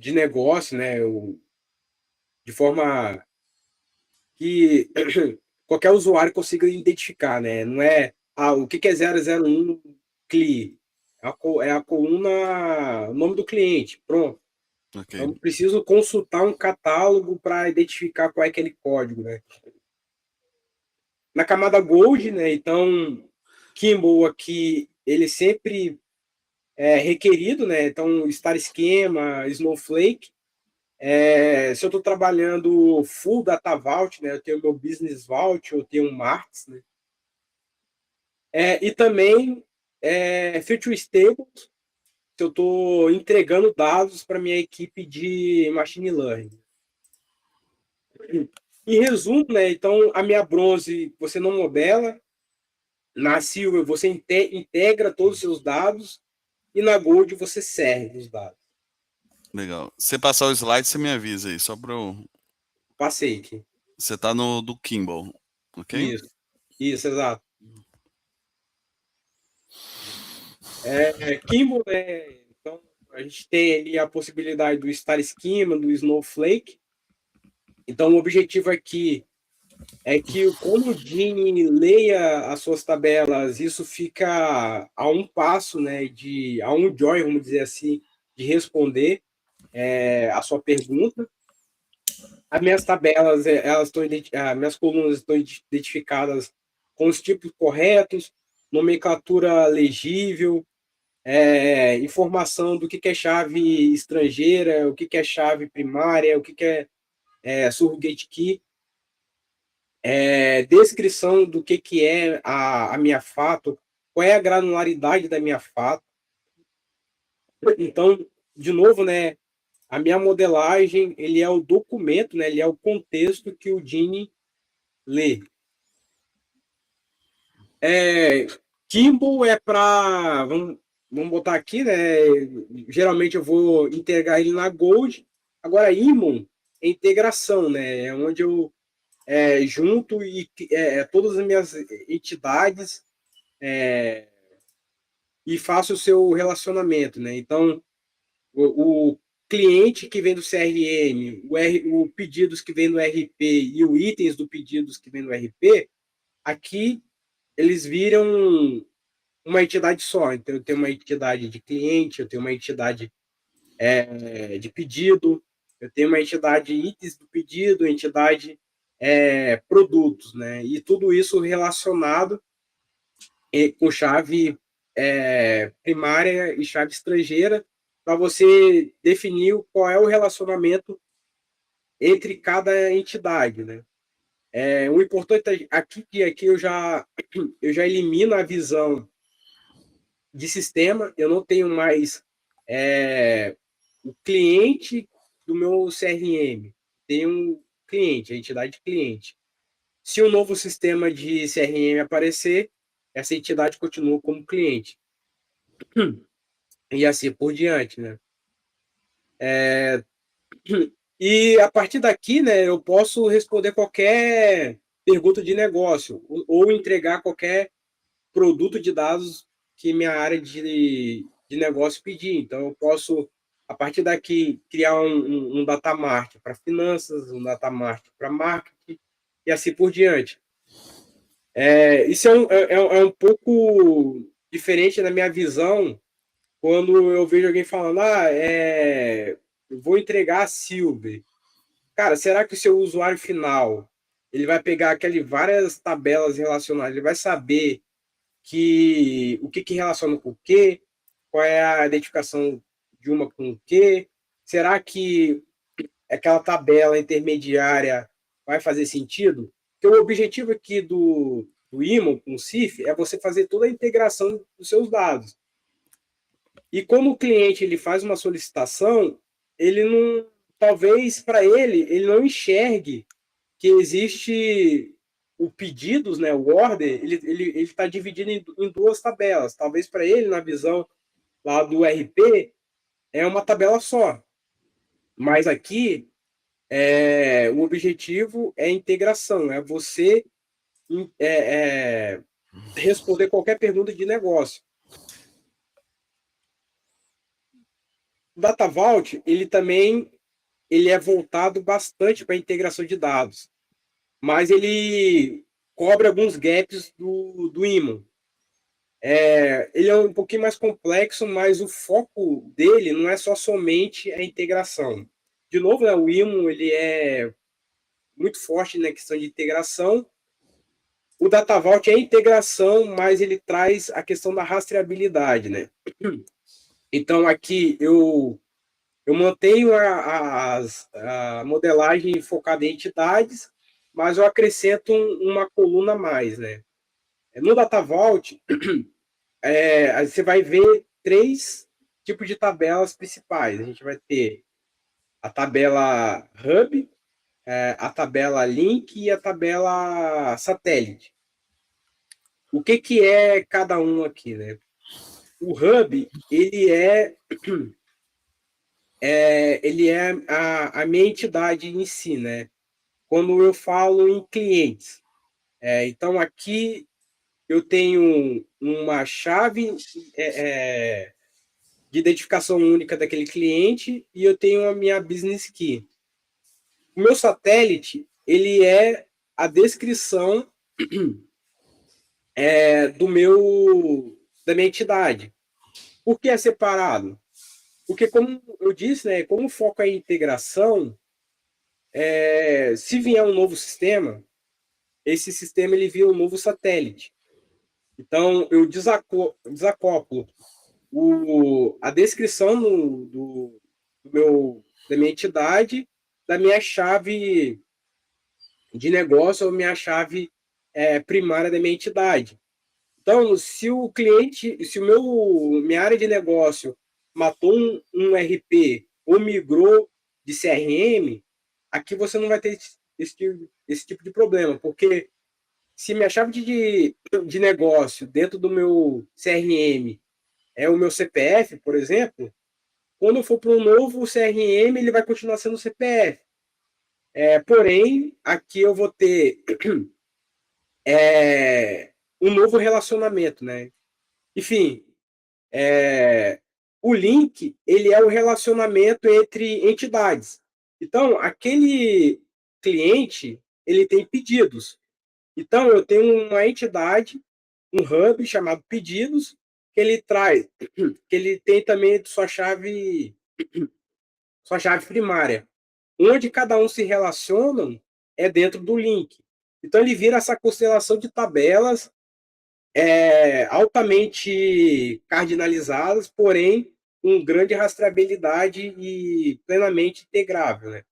de negócio, né? De forma que qualquer usuário consiga identificar, né? Não é o que é 001 CLI. É a coluna, o nome do cliente, pronto. Ok. Então, preciso consultar um catálogo para identificar qual é aquele código, né? Na camada Gold, né? Então, Kimball aqui, ele sempre é requerido, né? Então, Star Schema, Snowflake. Se eu estou trabalhando full Data Vault, né? Eu tenho meu Business Vault, eu tenho um Marts, né? E também Future Stables, se eu estou entregando dados para minha equipe de Machine Learning. Em resumo, né? Então, a minha bronze você não modela, na Silver você integra todos os seus dados e na Gold você serve os dados. Legal. Se você passar o slide, você me avisa aí, só para eu Passei aqui. Você está no do Kimball, ok? Isso, exato. Kimball, né? Então, a gente tem ali a possibilidade do Star Schema, do Snowflake. Então, o objetivo aqui é que quando o Gini leia as suas tabelas, isso fica a um passo, né, a um join, vamos dizer assim, de responder a sua pergunta. As minhas tabelas, minhas colunas estão identificadas com os tipos corretos, nomenclatura legível, informação do que é chave estrangeira, o que é chave primária, o que é surrogate key, descrição do que é a minha fato, qual é a granularidade da minha fato. Então, de novo, né, a minha modelagem, ele é o documento, né, ele é o contexto que o Gini lê. Kimball é para, vamos botar aqui, né, geralmente eu vou integrar ele na Gold. Agora, Imon é integração, né, é onde eu junto e todas as minhas entidades e faço o seu relacionamento, né? Então, o cliente que vem do CRM, o pedidos que vem do RP e o itens do pedidos que vem do RP, aqui eles viram uma entidade só. Então, eu tenho uma entidade de cliente, eu tenho uma entidade de pedido, eu tenho uma entidade itens do pedido, entidade produtos, né? E tudo isso relacionado com chave primária e chave estrangeira para você definir qual é o relacionamento entre cada entidade, né? O importante aqui que aqui eu já elimino a visão de sistema, eu não tenho mais o cliente do meu CRM, tem um cliente, a entidade cliente. Se um novo sistema de CRM aparecer, essa entidade continua como cliente. E assim por diante, né? E a partir daqui, né, eu posso responder qualquer pergunta de negócio ou entregar qualquer produto de dados que minha área de negócio pedir. Então, eu posso, a partir daqui, criar um data mart para finanças, um data mart para marketing e assim por diante. Isso é um pouco diferente na minha visão quando eu vejo alguém falando, eu vou entregar a Silver. Cara, será que o seu usuário final ele vai pegar aquelas várias tabelas relacionadas, ele vai saber o que relaciona com o quê, qual é a identificação de uma com o quê? Será que aquela tabela intermediária vai fazer sentido? Porque o objetivo aqui do IMON com o CIF é você fazer toda a integração dos seus dados. E quando o cliente ele faz uma solicitação, ele não, talvez para ele não enxergue que existe o pedidos, né, o order, ele está dividido em duas tabelas. Talvez para ele, na visão lá do RP, é uma tabela só. Mas aqui, o objetivo é integração, é você responder qualquer pergunta de negócio. O Data Vault, ele é voltado bastante para a integração de dados, mas ele cobre alguns gaps do Imon. Ele é um pouquinho mais complexo, mas o foco dele não é só somente a integração. De novo, né, o Imon ele é muito forte na questão de integração. O Data Vault é integração, mas ele traz a questão da rastreabilidade, né? Então aqui eu mantenho a modelagem focada em entidades, mas eu acrescento uma coluna a mais, né? No Data Vault, você vai ver três tipos de tabelas principais. A gente vai ter a tabela Hub, a tabela Link e a tabela Satélite. O que é cada um aqui, né? O Hub, ele é a minha entidade em si, né? quando eu falo em clientes. Então, aqui eu tenho uma chave de identificação única daquele cliente e eu tenho a minha business key. O meu satélite, ele é a descrição da minha entidade. Por que é separado? Porque, como eu disse, né, como o foco é a integração, se vier um novo sistema, esse sistema ele vira um novo satélite. Então, eu desacoplo a descrição da minha entidade, da minha chave de negócio ou minha chave primária da minha entidade. Então, se o cliente, se minha área de negócio matou um RP ou migrou de CRM, aqui você não vai ter esse tipo de problema, porque se minha chave de negócio dentro do meu CRM é o meu CPF, por exemplo, quando eu for para um novo CRM, ele vai continuar sendo o CPF. Porém, aqui eu vou ter um novo relacionamento, né? Enfim, o link ele é o relacionamento entre entidades. Então, aquele cliente ele tem pedidos. Então, eu tenho uma entidade, um hub chamado pedidos, que ele traz, que ele tem também sua chave primária. Onde cada um se relaciona é dentro do link. Então, ele vira essa constelação de tabelas altamente cardinalizadas, porém com grande rastreabilidade e plenamente integrável, né?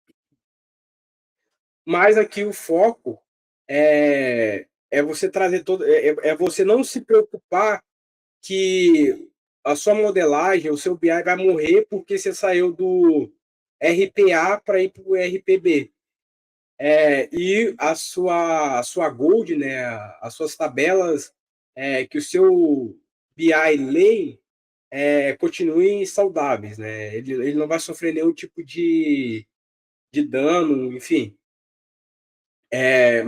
Mas aqui o foco é você trazer todo, é você não se preocupar que a sua modelagem, o seu BI vai morrer porque você saiu do RPA para ir para o RPB. E a sua Gold, né, as suas tabelas que o seu BI lê continuem saudáveis, né? Ele não vai sofrer nenhum tipo de dano, enfim.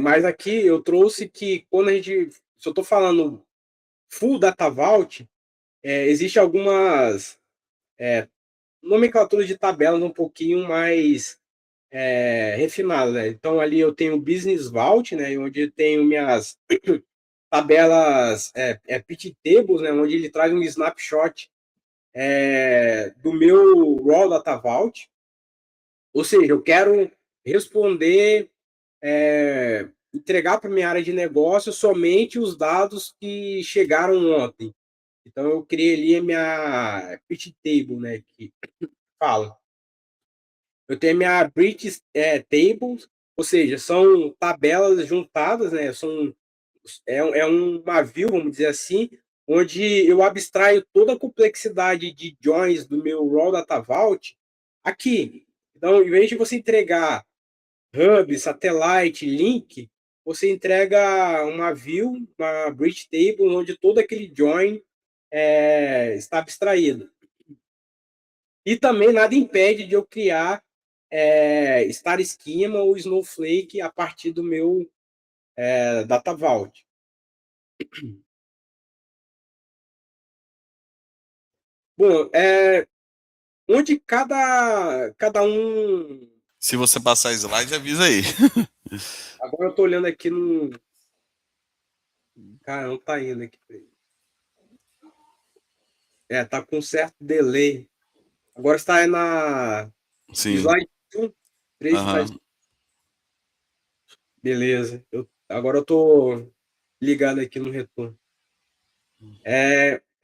Mas aqui eu trouxe que quando se eu estou falando full data vault, existe algumas nomenclaturas de tabelas um pouquinho mais refinadas, né? Então ali eu tenho o Business Vault, né? Onde eu tenho minhas tabelas pit tables, né? Onde ele traz um snapshot do meu Raw Data Vault. Ou seja, eu quero responder, entregar para minha área de negócio somente os dados que chegaram ontem. Então, eu criei ali a minha pitch table, né, que fala. Eu tenho a minha bridge tables, ou seja, são tabelas juntadas, né, uma view, vamos dizer assim, onde eu abstraio toda a complexidade de joins do meu Raw Data Vault aqui. Então, em vez de você entregar hub, satellite, link, você entrega uma view, uma bridge table, onde todo aquele join está abstraído. E também nada impede de eu criar Star Schema ou Snowflake a partir do meu Data Vault. Bom, onde cada um. Se você passar slide, avisa aí. Agora eu estou olhando aqui no. Cara, não está indo aqui. Tá com um certo delay. Agora está na Sim. slide 1, 3 slides. Uhum. Beleza. Agora eu estou ligado aqui no retorno.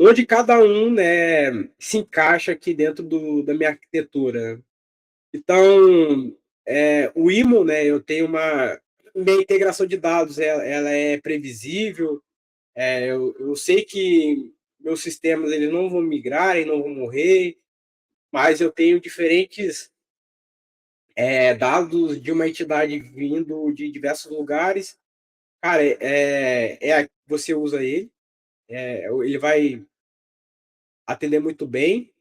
Onde cada um, né, se encaixa aqui dentro da minha arquitetura. Então, o IMO, né, eu tenho minha integração de dados, ela é previsível. Eu sei que meus sistemas eles não vão migrar, eles não vão morrer, mas eu tenho diferentes dados de uma entidade vindo de diversos lugares. Cara, você usa ele vai atender muito bem.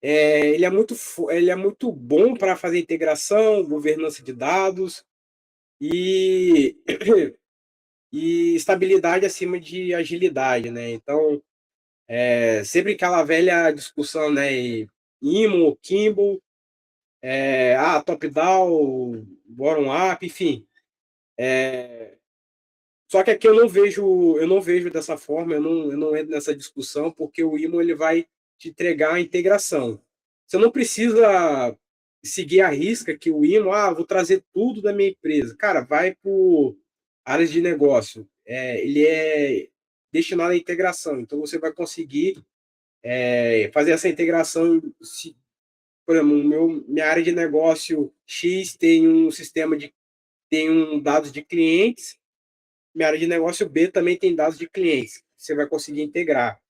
Ele é muito bom para fazer integração, governança de dados. e, e estabilidade acima de agilidade, né? Então, sempre aquela velha discussão, né? IMO, Kimball, top-down, bottom-up, enfim. Só que aqui eu não vejo dessa forma, eu não entro nessa discussão, porque o IMO ele vai te entregar a integração. Você não precisa seguir a risca que o IMO, vou trazer tudo da minha empresa. Cara, vai por áreas de negócio. Ele é destinado à integração, então você vai conseguir fazer essa integração. Por exemplo, minha área de negócio X tem um sistema tem um dados de clientes, minha área de negócio B também tem dados de clientes. Você vai conseguir integrar.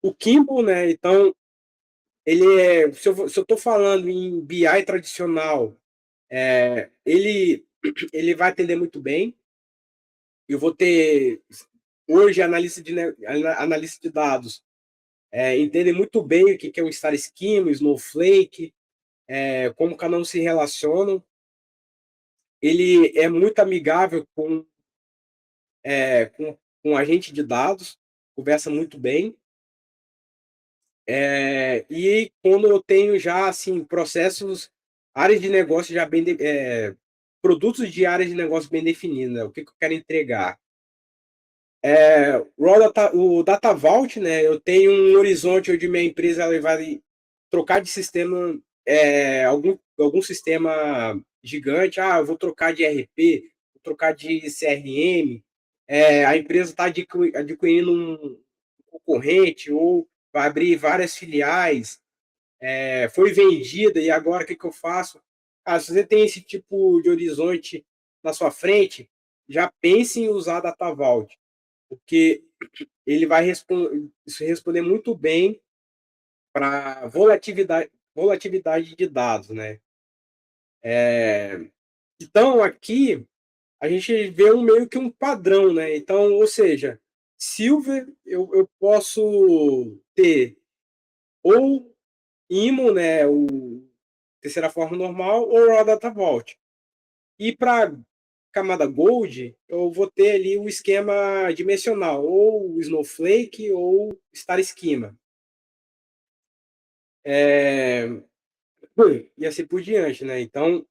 O Kimball, né? Então, se eu estou falando em BI tradicional, ele vai atender muito bem. Eu vou ter hoje analista de dados entende muito bem o que é o Star Schema, o Snowflake, como cada um se relacionam. Ele é muito amigável com agente de dados, conversa muito bem. E quando eu tenho já assim processos, áreas de negócio já bem, produtos de áreas de negócio bem definidas, né? O que eu quero entregar. O Data Vault, né? Eu tenho um horizonte onde minha empresa vai trocar de sistema, algum sistema gigante. Eu vou trocar de ERP, vou trocar de CRM. A empresa está adquirindo um concorrente ou vai abrir várias filiais. Foi vendida e agora o que eu faço? Se você tem esse tipo de horizonte na sua frente, já pense em usar a Data Vault, porque ele vai responder muito bem para volatilidade de dados, né? Então, aqui, a gente vê meio que um padrão, né? Então, ou seja, Silver, eu posso ter ou IMO, né? O terceira forma normal, ou Raw Data Vault. E para camada Gold, eu vou ter ali o esquema dimensional, ou Snowflake ou Star Schema. E assim por diante, né? Então,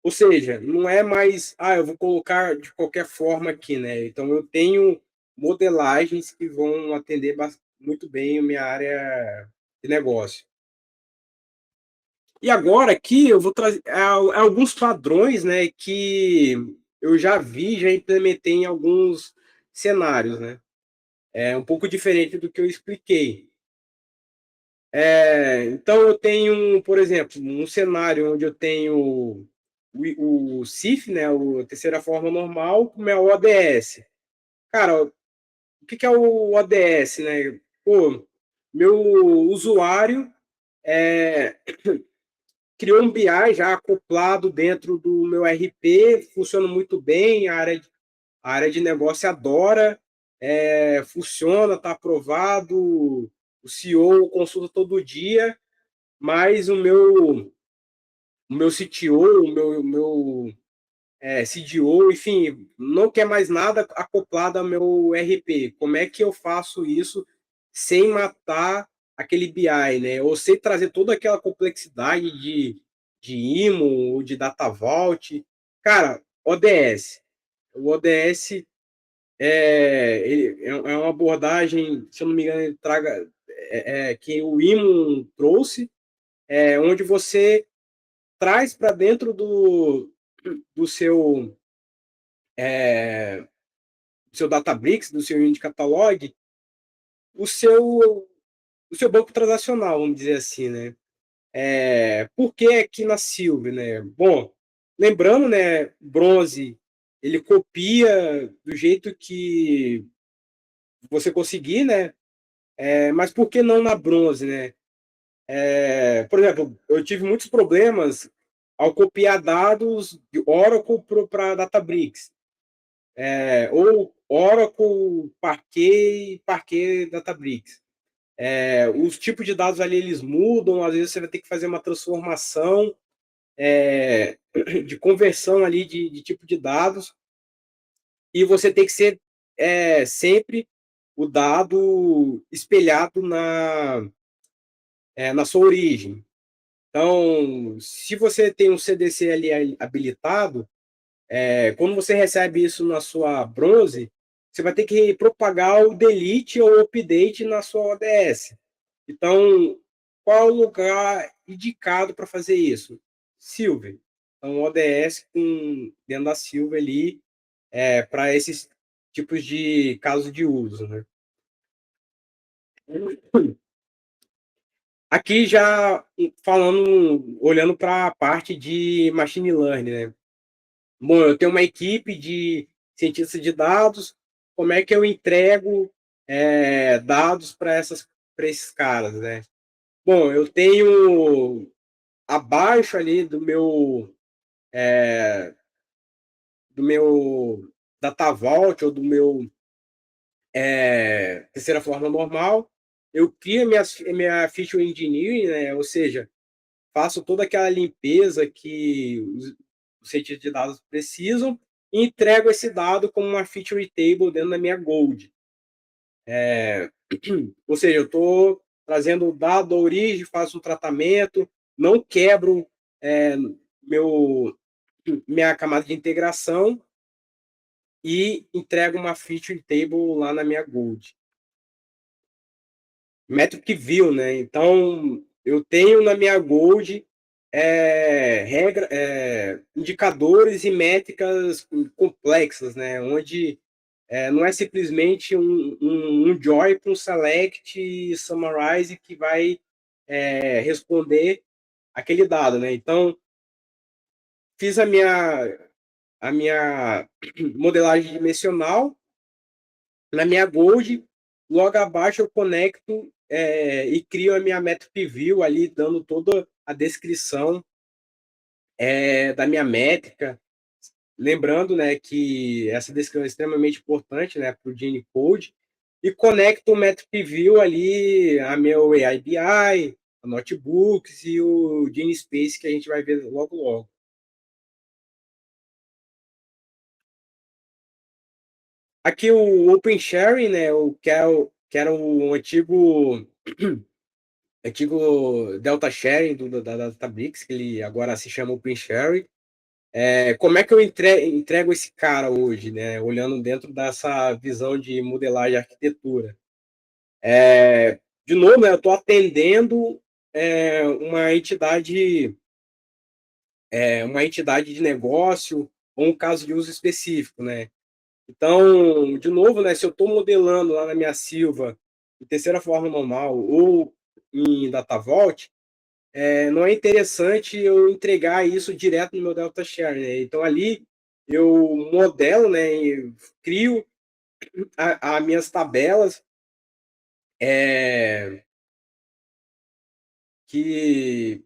ou seja, não é mais, eu vou colocar de qualquer forma aqui, né? Então, eu tenho modelagens que vão atender muito bem a minha área de negócio. E agora aqui eu vou trazer alguns padrões, né, que eu já vi, já implementei em alguns cenários, né? É um pouco diferente do que eu expliquei. Então eu tenho, por exemplo, um cenário onde eu tenho o CIF, né, a terceira forma normal, como é o ODS. Cara, o que é o ODS, né? Pô, meu usuário criou um BI já acoplado dentro do meu RP, funciona muito bem, a área de negócio adora, funciona, está aprovado, o CEO consulta todo dia, mas o meu CTO, o meu CDO, enfim, não quer mais nada acoplado ao meu RP. Como é que eu faço isso sem matar aquele BI, né? Ou sem trazer toda aquela complexidade de IMO ou de Data Vault. Cara, ODS. O ODS é uma abordagem, se eu não me engano, ele traga que o IMO trouxe, onde você traz para dentro do seu Databricks, do seu Unity Catalog, o seu, o seu banco transacional, vamos dizer assim, né? Por que aqui na Silver, né? Bom, lembrando, né, Bronze, ele copia do jeito que você conseguir, né? Mas por que não na Bronze, né? Por exemplo, eu tive muitos problemas ao copiar dados de Oracle para Databricks. Ou Oracle, Parquet, Databricks. os tipos de dados ali eles mudam, às vezes você vai ter que fazer uma transformação de conversão ali de tipo de dados, e você tem que ser sempre o dado espelhado na sua origem. Então, se você tem um CDC ali habilitado, quando você recebe isso na sua bronze, você vai ter que propagar o delete ou update na sua ODS. Então, qual o lugar indicado para fazer isso? Silver. Então, ODS dentro da Silver ali, para esses tipos de casos de uso, né? Aqui já falando, olhando para a parte de machine learning, né? Bom, eu tenho uma equipe de cientistas de dados, como é que eu entrego dados para esses caras, né? Bom, eu tenho abaixo ali do meu data vault ou do meu terceira forma normal, eu crio minha feature engineering, né? Ou seja, faço toda aquela limpeza que os cientistas de dados precisam e entrego esse dado como uma feature table dentro da minha Gold. Ou seja, eu estou trazendo o dado da origem, faço um tratamento, não quebro meu, minha camada de integração e entrego uma feature table lá na minha Gold. Metric View, né? Então, eu tenho na minha Gold indicadores e métricas complexas, né? Onde não é simplesmente um join com select e summarize que vai responder aquele dado, né? Então, fiz a minha modelagem dimensional na minha Gold, logo abaixo eu conecto e crio a minha Metric View ali, dando toda a descrição da minha métrica. Lembrando, né, que essa descrição é extremamente importante, né, para o Gene Code. E conecto o Metric View ali a meu AI BI, a Notebooks e o Gene Space que a gente vai ver logo logo. Aqui o Open Sharing, né, que era o antigo Delta Sharing da Databricks, que ele agora se chama Open Sharing. Como é que eu entrego esse cara hoje, né? Olhando dentro dessa visão de modelagem e arquitetura. De novo, né, eu estou atendendo uma entidade de negócio ou um caso de uso específico, né? Então, de novo, né, se eu estou modelando lá na minha Silva em terceira forma normal ou em Data Vault, não é interessante eu entregar isso direto no meu Delta Share, né? Então ali eu modelo, né, e crio as minhas tabelas que,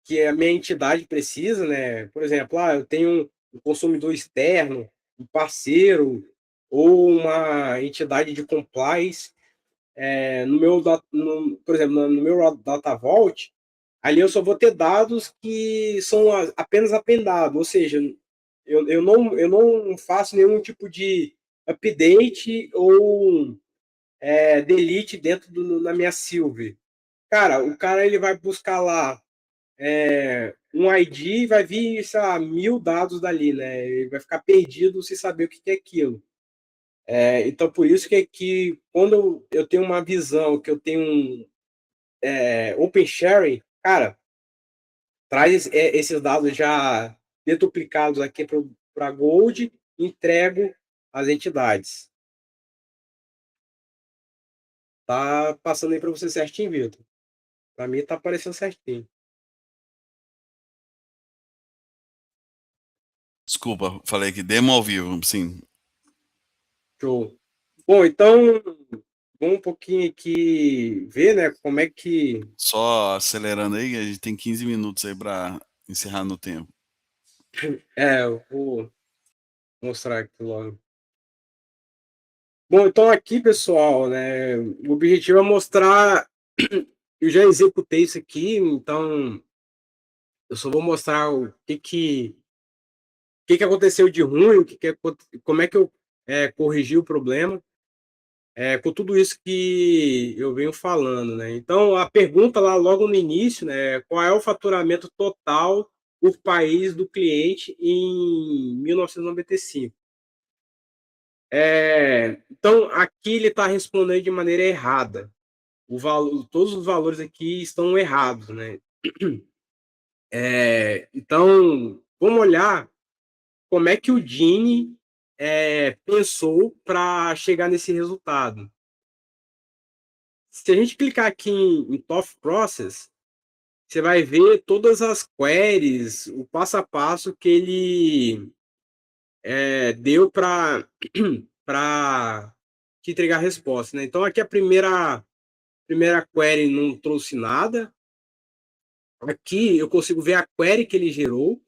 que a minha entidade precisa, né? Por exemplo, eu tenho um consumidor externo, um parceiro ou uma entidade de compliance por exemplo, no meu Data Vault, ali eu só vou ter dados que são apenas apendados, ou seja, eu não faço nenhum tipo de update ou delete dentro na minha Silver. Cara, o cara ele vai buscar lá um ID e vai vir, sei lá, 1000 dados dali, né? Ele vai ficar perdido sem saber o que é aquilo. Então, por isso que quando eu tenho uma visão, que eu tenho um open sharing, cara, traz esses dados já deduplicados aqui para Gold, entrego às entidades. Tá passando aí para você certinho, Vitor? Para mim tá aparecendo certinho. Desculpa, falei que demo ao vivo, sim. Show. Bom, então vamos um pouquinho aqui ver, né, como é que Só acelerando aí, a gente tem 15 minutos aí para encerrar no tempo. eu vou mostrar aqui logo. Bom, então aqui, pessoal, né, o objetivo é mostrar, eu já executei isso aqui, então eu só vou mostrar o que aconteceu de ruim, como é que eu corrigi o problema, com tudo isso que eu venho falando, né? Então, a pergunta lá logo no início, né, qual é o faturamento total por país do cliente em 1995? Então, aqui ele está respondendo de maneira errada. Todos os valores aqui estão errados, né? Então, vamos olhar como é que o Gini pensou para chegar nesse resultado. Se a gente clicar aqui em Thought Process, você vai ver todas as queries, o passo a passo que ele deu para te entregar a resposta, né? Então, aqui a primeira query não trouxe nada. Aqui eu consigo ver a query que ele gerou.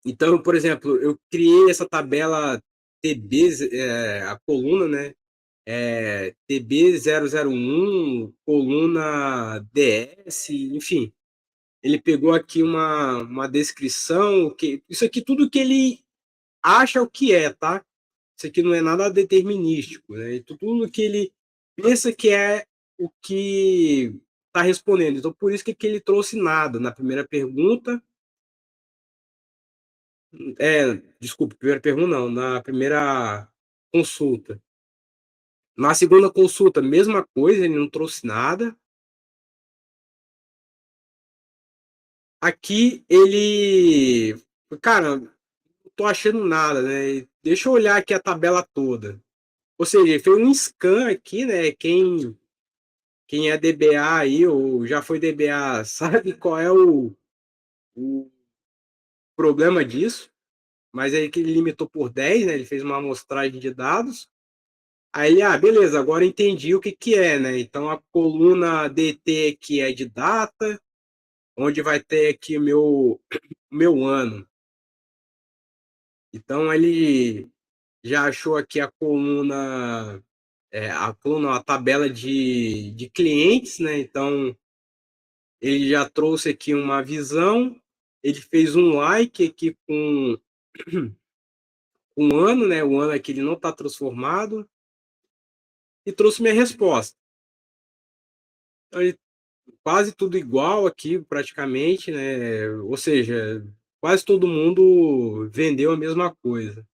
Então, por exemplo, eu criei essa tabela TB, a coluna, né? TB001, coluna DS, enfim. Ele pegou aqui uma descrição, isso aqui tudo que ele acha o que é, tá? Isso aqui não é nada determinístico, né? Tudo que ele pensa que é o que está respondendo. Então, por isso que ele trouxe nada na primeira pergunta. Desculpa, primeira pergunta não, na primeira consulta. Na segunda consulta, mesma coisa, ele não trouxe nada. Aqui ele, cara, não tô achando nada, né? Deixa eu olhar aqui a tabela toda. Ou seja, ele fez um scan aqui, né? Quem é DBA aí, ou já foi DBA, sabe qual é o problema disso. Mas aí que ele limitou por 10, né? Ele fez uma amostragem de dados. Aí ele, beleza, agora entendi o que que é, né? Então a coluna DT aqui é de data, onde vai ter aqui o meu ano. Então ele já achou aqui a tabela de clientes, né? Então ele já trouxe aqui uma visão, ele fez um like aqui com um ano, né? O ano aqui ele não está transformado, e trouxe minha resposta. Então, quase tudo igual aqui, praticamente, né? Ou seja, quase todo mundo vendeu a mesma coisa.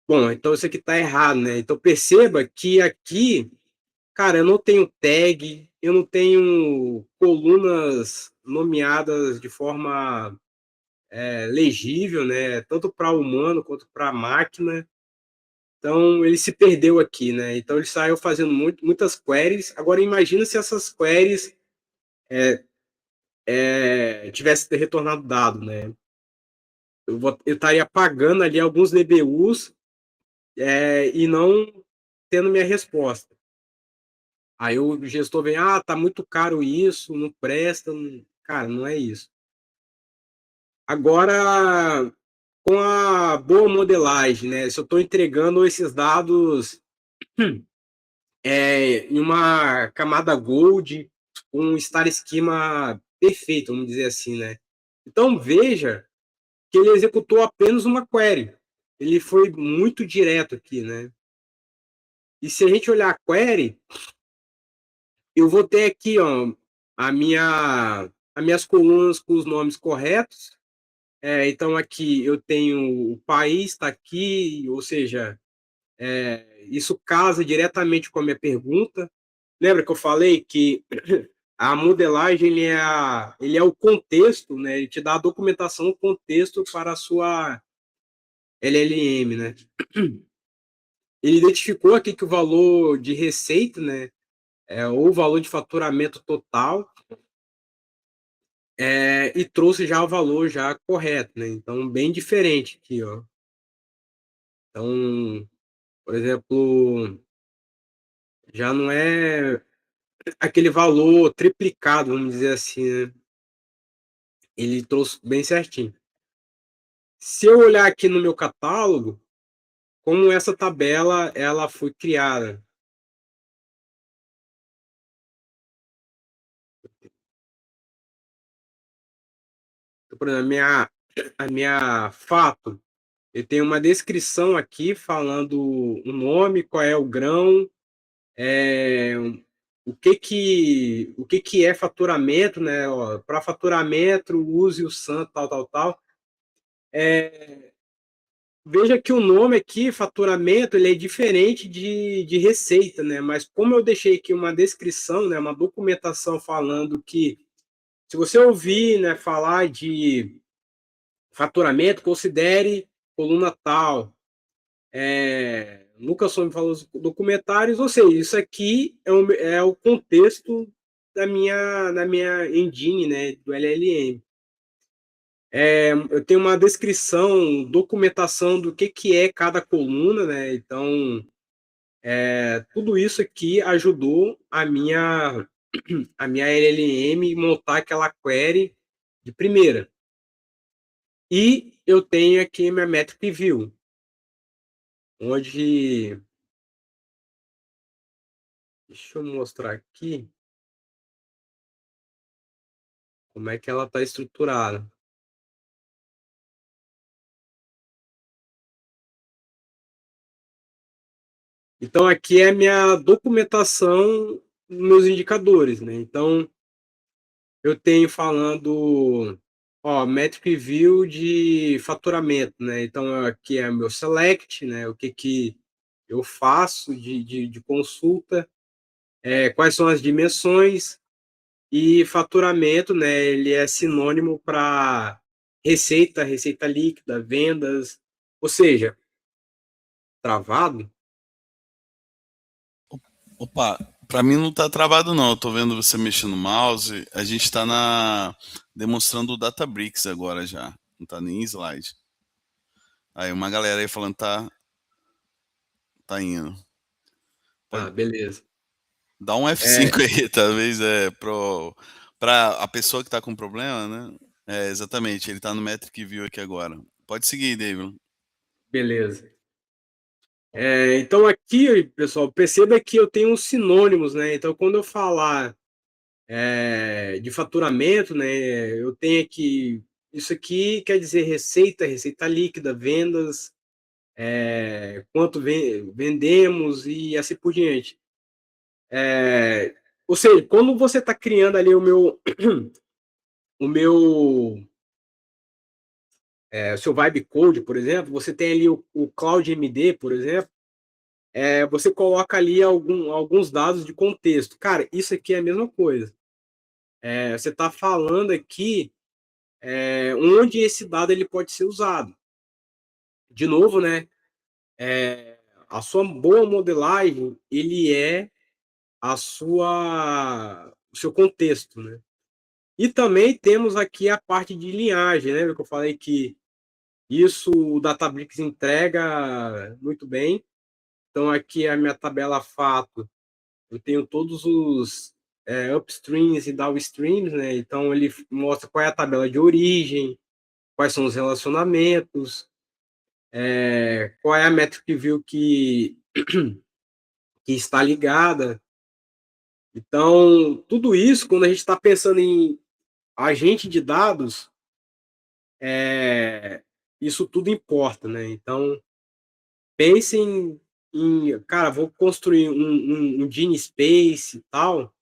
Bom, então isso aqui está errado, né? Então perceba que aqui, cara, eu não tenho tag, eu não tenho colunas nomeadas de forma legível, né? Tanto para humano quanto para máquina. Então ele se perdeu aqui, né? Então ele saiu fazendo muitas queries. Agora imagina se essas queries tivesse retornado dado, né? Eu estaria pagando ali alguns DBUs e não tendo minha resposta. Aí o gestor vem, tá muito caro isso, não presta. Cara, não é isso. Agora, com a boa modelagem, né? Se eu estou entregando esses dados em uma camada Gold, um star schema perfeito, vamos dizer assim, né? Então veja que ele executou apenas uma query. Ele foi muito direto aqui, né? E se a gente olhar a query, eu vou ter aqui, ó, as minhas colunas com os nomes corretos. Então aqui eu tenho o país, está aqui, ou seja, isso casa diretamente com a minha pergunta. Lembra que eu falei que a modelagem ele é o contexto, né? Ele te dá a documentação, o contexto para a sua LLM, né? Ele identificou aqui que o valor de receita, né, ou o valor de faturamento total, e trouxe já o valor já correto, né? Então bem diferente aqui, ó. Então, por exemplo, já não é aquele valor triplicado, vamos dizer assim, né? Ele trouxe bem certinho. Se eu olhar aqui no meu catálogo, como essa tabela ela foi criada. Por exemplo, a minha fato, eu tenho uma descrição aqui falando o nome, qual é o grão, o que é faturamento, né? Para faturamento, use o SAN, tal, tal, tal. Veja que o nome aqui, faturamento, ele é diferente de receita, né? Mas como eu deixei aqui uma descrição, né, uma documentação falando que se você ouvir, né, falar de faturamento, considere coluna tal. Nunca soube falar os documentários, ou seja, isso aqui é o contexto da minha engine, né, do LLM. Eu tenho uma descrição, documentação do que é cada coluna, né? Então, tudo isso aqui ajudou a minha LLM montar aquela query de primeira. E eu tenho aqui minha metric view, onde deixa eu mostrar aqui como é que ela está estruturada. Então, aqui é a minha documentação, meus indicadores, né? Então, eu tenho falando, metric view de faturamento, né? Então, aqui é o meu select, né? O que eu faço de consulta, quais são as dimensões, e faturamento, né? Ele é sinônimo para receita líquida, vendas, ou seja, travado. Opa, pra mim não tá travado não, eu tô vendo você mexendo no mouse, a gente tá demonstrando o Databricks agora já, não tá nem em slide. Aí uma galera aí falando tá indo. Ah, Pode beleza. dar um F5 aí, talvez pra a pessoa que tá com problema, né? Exatamente, ele tá no Metric View aqui agora. Pode seguir, David. Beleza. Então aqui, pessoal, perceba que eu tenho uns sinônimos, né? Então, quando eu falar de faturamento, né, eu tenho aqui, isso aqui quer dizer receita líquida, vendas, quanto vendemos e assim por diante. Ou seja, quando você está criando ali o seu Vibe Code, por exemplo, você tem ali o Cloud MD, por exemplo, você coloca ali alguns dados de contexto. Cara, isso aqui é a mesma coisa. Você está falando aqui onde esse dado ele pode ser usado. De novo, né? A sua boa modelagem, ele é o seu contexto, né? E também temos aqui a parte de linhagem, né? Que eu falei que isso o Databricks entrega muito bem. Então, aqui é a minha tabela fato. Eu tenho todos os upstreams e downstreams, né? Então, ele mostra qual é a tabela de origem, quais são os relacionamentos, qual é a metric view que está ligada. Então, tudo isso, quando a gente está pensando em agente de dados, isso tudo importa, né? Então, pensem cara, vou construir um Gene Space e tal.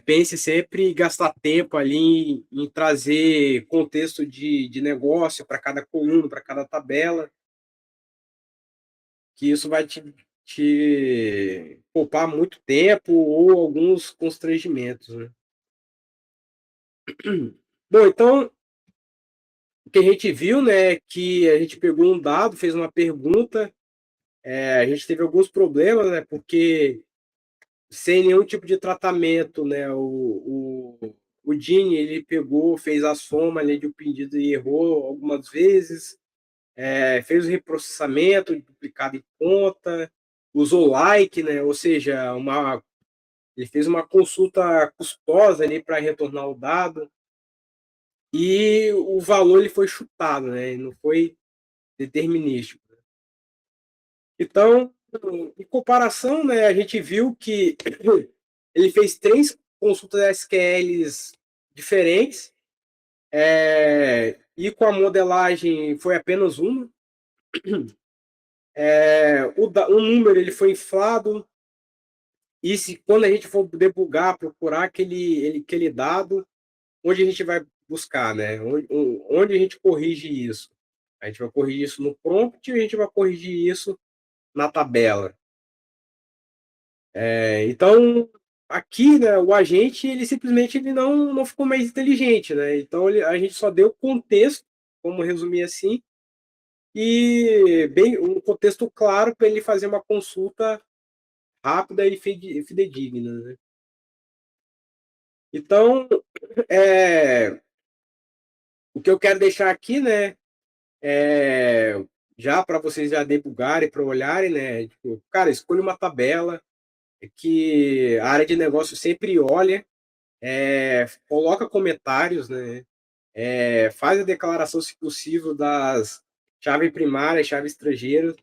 Pense sempre em gastar tempo ali em trazer contexto de negócio para cada coluna, para cada tabela, que isso vai te poupar muito tempo ou alguns constrangimentos, né? Bom, então, o que a gente viu, né, que a gente pegou um dado, fez uma pergunta, a gente teve alguns problemas, né, porque sem nenhum tipo de tratamento, né, o Gini, ele pegou, fez a soma ali de um pedido e errou algumas vezes, fez o reprocessamento duplicado em conta, usou like, né, ou seja, ele fez uma consulta custosa ali para retornar o dado, e o valor ele foi chutado, né, não foi determinístico. Então, em comparação, né, a gente viu que ele fez 3 consultas SQLs diferentes, e com a modelagem foi apenas uma. O número ele foi inflado, e quando a gente for debugar, procurar aquele dado, onde a gente vai buscar, né? Onde a gente corrige isso? A gente vai corrigir isso no prompt, e a gente vai corrigir isso na tabela. Então, aqui, né, o agente, ele simplesmente não ficou mais inteligente, né? Então, a gente só deu contexto, vamos resumir assim, e bem um contexto claro para ele fazer uma consulta rápida e fidedigna, né? Então, é, o que eu quero deixar aqui, né, já para vocês já debugarem, para olharem, né, tipo, cara, escolha uma tabela que a área de negócio sempre olha, coloca comentários, né, faz a declaração, se possível, das chave primária, chave estrangeira.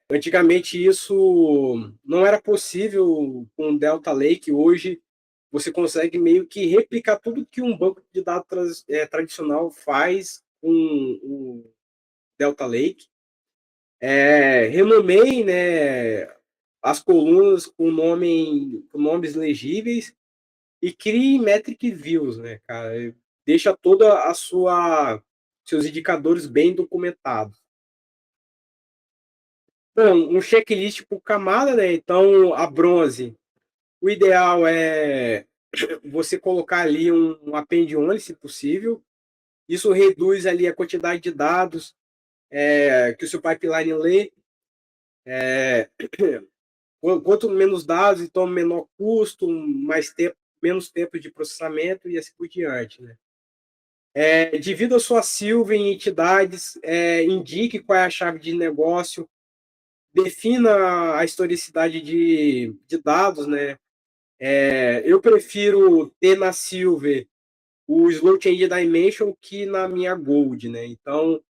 Antigamente isso não era possível com o Delta Lake. Hoje você consegue meio que replicar tudo que um banco de dados tradicional faz com o Delta Lake. Renomeie, né, as colunas com nomes legíveis e crie metric views, né, cara? Deixa toda a seus indicadores bem documentados. Bom, um checklist por camada, né? Então, a bronze, o ideal é você colocar ali um append only, se possível. Isso reduz ali a quantidade de dados que o seu pipeline lê. Quanto menos dados, então menor custo, mais tempo, menos tempo de processamento e assim por diante, né? Divida a sua Silva em entidades, indique qual é a chave de negócio, defina a historicidade de dados, né? Eu prefiro ter na Silver o Slow Change Dimension que na minha Gold, né? Então,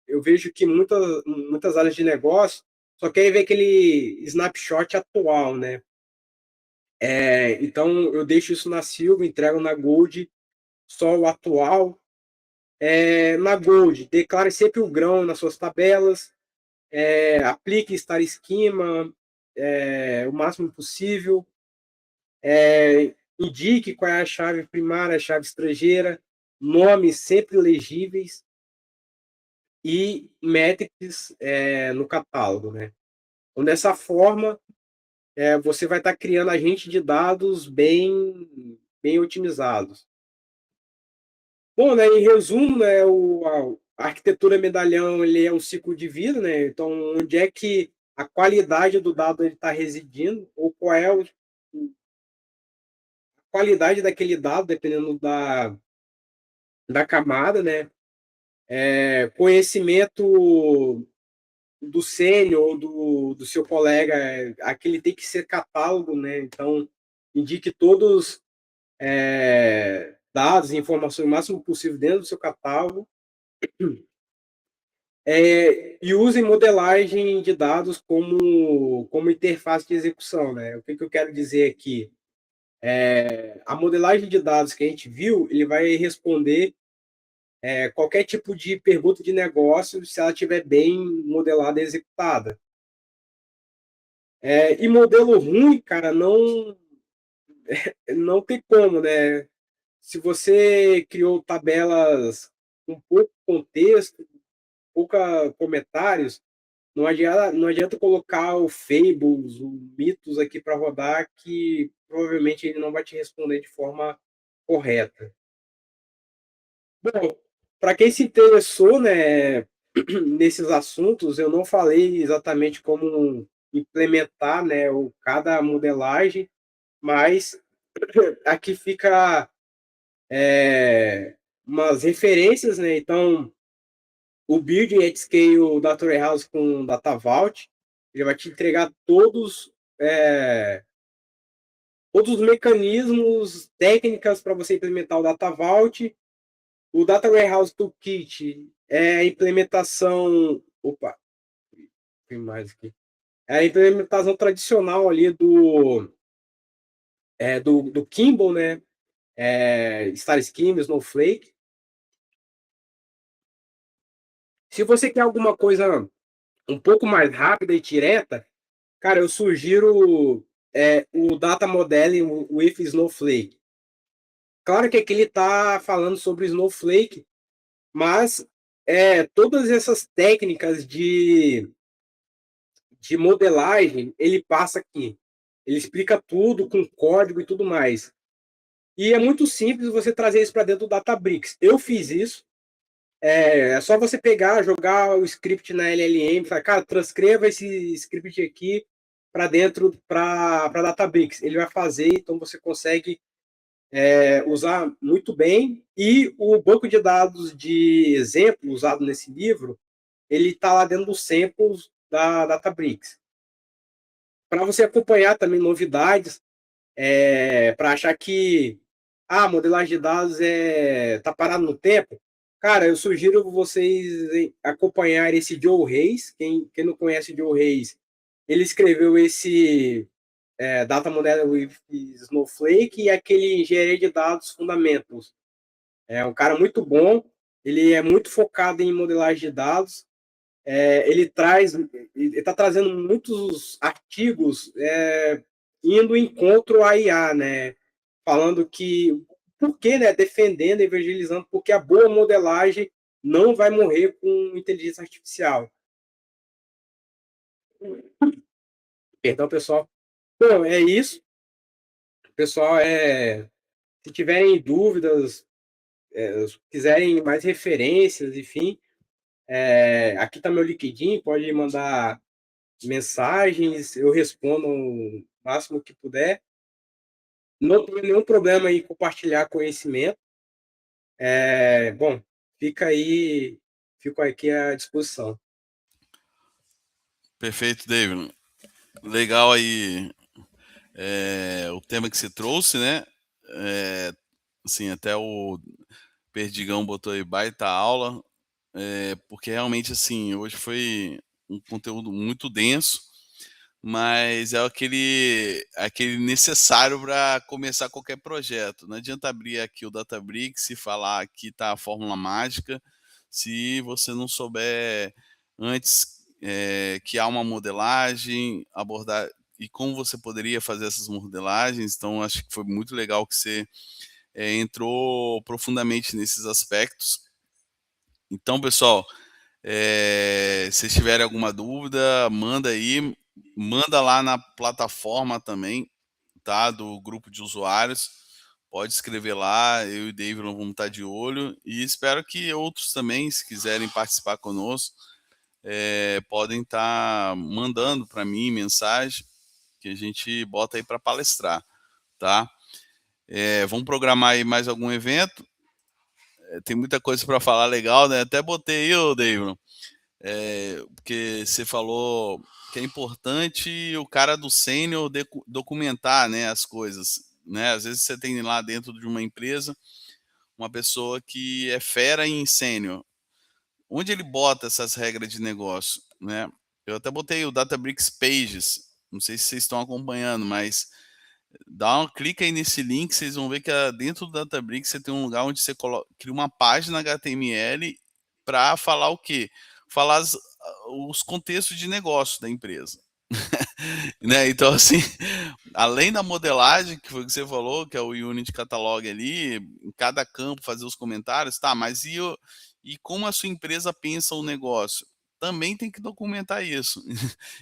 eu vejo que muitas áreas de negócio só querem ver aquele snapshot atual, né? Então, eu deixo isso na Silver, entrego na Gold só o atual. Na Gold, declare sempre o grão nas suas tabelas, aplique Star Schema o máximo possível, indique qual é a chave primária, a chave estrangeira, nomes sempre legíveis e métricas no catálogo, né? Então, dessa forma, você vai estar criando agentes de dados bem otimizados. Bom, né, em resumo, né, a arquitetura medalhão ele é um ciclo de vida, né? Então, onde é que a qualidade do dado está residindo, ou qual é a qualidade daquele dado, dependendo da camada, né? Conhecimento do sênior ou do seu colega, aquele tem que ser catálogo, né? Então, indique todos dados e informações o máximo possível dentro do seu catálogo. E usem modelagem de dados como interface de execução, né? O que eu quero dizer aqui? A modelagem de dados que a gente viu, ele vai responder qualquer tipo de pergunta de negócio se ela estiver bem modelada e executada. E modelo ruim, cara, não tem como, né? Se você criou tabelas com pouco contexto, pouca comentários, não adianta colocar o Fables, o Mitos aqui para rodar, que provavelmente ele não vai te responder de forma correta. Bom, para quem se interessou, né, nesses assuntos, eu não falei exatamente como implementar, né, cada modelagem, mas aqui fica umas referências, né? Então, o Building at Scale Data Warehouse com Data Vault, ele vai te entregar todos os mecanismos, técnicas para você implementar o Data Vault. O Data Warehouse Toolkit é a implementação. Opa! Tem mais aqui. É a implementação tradicional ali do Kimball, né? Star Scheme, Snowflake. Se você quer alguma coisa um pouco mais rápida e direta, cara, eu sugiro o Data Modeling with Snowflake. Claro que aqui ele está falando sobre Snowflake, mas todas essas técnicas de modelagem ele passa aqui. Ele explica tudo com código e tudo mais. E é muito simples você trazer isso para dentro do Databricks. Eu fiz isso. É só você pegar, jogar o script na LLM, falar, cara, transcreva esse script aqui para dentro para Databricks. Ele vai fazer, então você consegue usar muito bem. E o banco de dados de exemplo usado nesse livro, ele está lá dentro dos samples da Databricks. Para você acompanhar também novidades, para achar que a modelagem de dados tá parado no tempo, cara, eu sugiro vocês acompanharem esse Joe Reis. Quem não conhece o Joe Reis, ele escreveu esse Data Model with Snowflake e aquele Engenharia de Dados Fundamentals. É um cara muito bom, ele é muito focado em modelagem de dados. Ele está trazendo muitos artigos indo em encontro à IA, né? Falando que por que, né? Defendendo, evangelizando, porque a boa modelagem não vai morrer com inteligência artificial. Perdão, pessoal. Bom, é isso. Pessoal, se tiverem dúvidas, quiserem mais referências, enfim, aqui está meu LinkedIn, pode mandar mensagens, eu respondo o máximo que puder. Não tenho nenhum problema em compartilhar conhecimento. Bom, fico aqui à disposição. Perfeito, David. Legal aí o tema que você trouxe, né? Assim, até o Perdigão botou aí baita aula, porque realmente, assim, hoje foi um conteúdo muito denso, mas é aquele necessário para começar qualquer projeto. Não adianta abrir aqui o Databricks e falar que tá a fórmula mágica, se você não souber antes que há uma modelagem, abordar e como você poderia fazer essas modelagens. Então, acho que foi muito legal que você entrou profundamente nesses aspectos. Então, pessoal, se vocês tiverem alguma dúvida, manda aí, manda lá na plataforma também, tá? Do grupo de usuários. Pode escrever lá, eu e o David vamos estar de olho. E espero que outros também, se quiserem participar conosco, podem estar mandando para mim mensagem, que a gente bota aí para palestrar, tá? Vamos programar aí mais algum evento. Tem muita coisa para falar legal, né? Até botei eu, David, porque você falou que é importante o cara do sênior documentar, né, as coisas, né? Às vezes você tem lá dentro de uma empresa uma pessoa que é fera em sênior. Onde ele bota essas regras de negócio, né? Eu até botei o Databricks Pages, não sei se vocês estão acompanhando, mas dá um clique aí nesse link, vocês vão ver que dentro do Databricks você tem um lugar onde você cria uma página HTML para falar o quê? Falar os contextos de negócio da empresa. Né? Então, assim, além da modelagem, que foi o que você falou, que é o Unity Catalog ali, em cada campo fazer os comentários, tá, mas e como a sua empresa pensa o negócio? Também tem que documentar isso.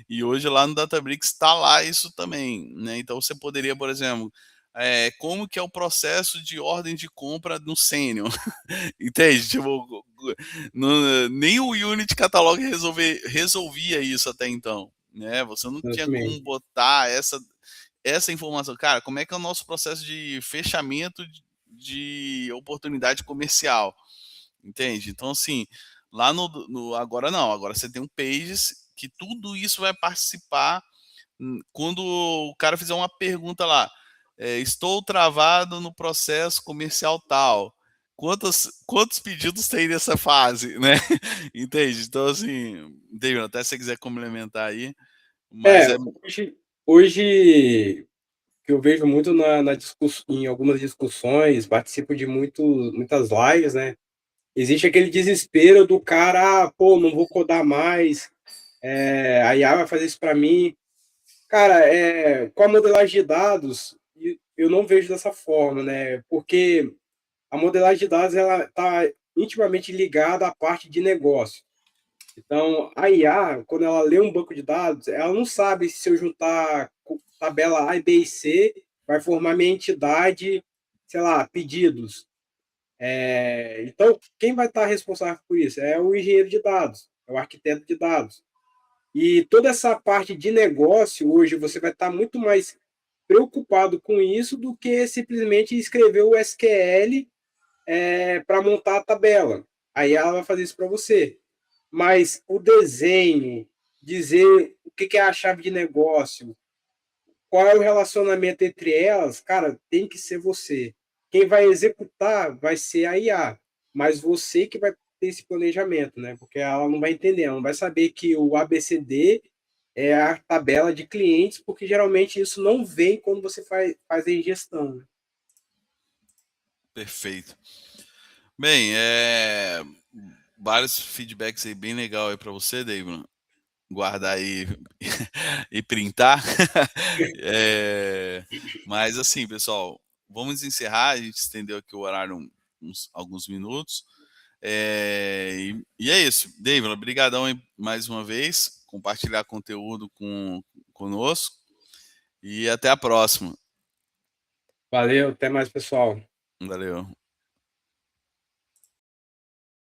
E hoje lá no Databricks está lá isso também, né? Então você poderia, por exemplo, como que é o processo de ordem de compra no Sênior? Entende? Tipo, nem o Unity Catalog resolvia isso até então, né? Você não tinha como botar essa informação. Cara, como é que é o nosso processo de fechamento de oportunidade comercial? Entende? Então, assim, lá agora não, agora você tem um Pages que tudo isso vai participar quando o cara fizer uma pergunta lá, estou travado no processo comercial tal. quantos pedidos tem nessa fase, né? Entende? Então, assim, David, até se você quiser complementar aí, mas é Hoje que eu vejo muito em algumas discussões, participo de muitas lives, né? Existe aquele desespero do cara, pô, não vou codar mais, a IA vai fazer isso para mim. Cara, com a modelagem de dados, eu não vejo dessa forma, né? Porque a modelagem de dados ela está intimamente ligada à parte de negócio. Então, a IA, quando ela lê um banco de dados, ela não sabe se eu juntar tabela A, B e C, vai formar minha entidade, sei lá, pedidos. Então, quem vai estar responsável por isso? É o engenheiro de dados, é o arquiteto de dados. E toda essa parte de negócio, hoje, você vai estar muito mais preocupado com isso do que simplesmente escrever o SQL para montar a tabela. Aí ela vai fazer isso para você. Mas o desenho, dizer o que é a chave de negócio, qual é o relacionamento entre elas, cara, tem que ser você. Quem vai executar vai ser a IA, mas você que vai ter esse planejamento, né? Porque ela não vai entender, ela não vai saber que o ABCD é a tabela de clientes, porque geralmente isso não vem quando você faz a ingestão. Né? perfeito. Bem, vários feedbacks aí bem legal aí para você, David. Guardar aí e printar. Mas assim, pessoal, vamos encerrar. A gente estendeu aqui o horário alguns minutos. E é isso. David, obrigadão mais uma vez. Compartilhar conteúdo conosco. E até a próxima. Valeu, até mais, pessoal. Valeu.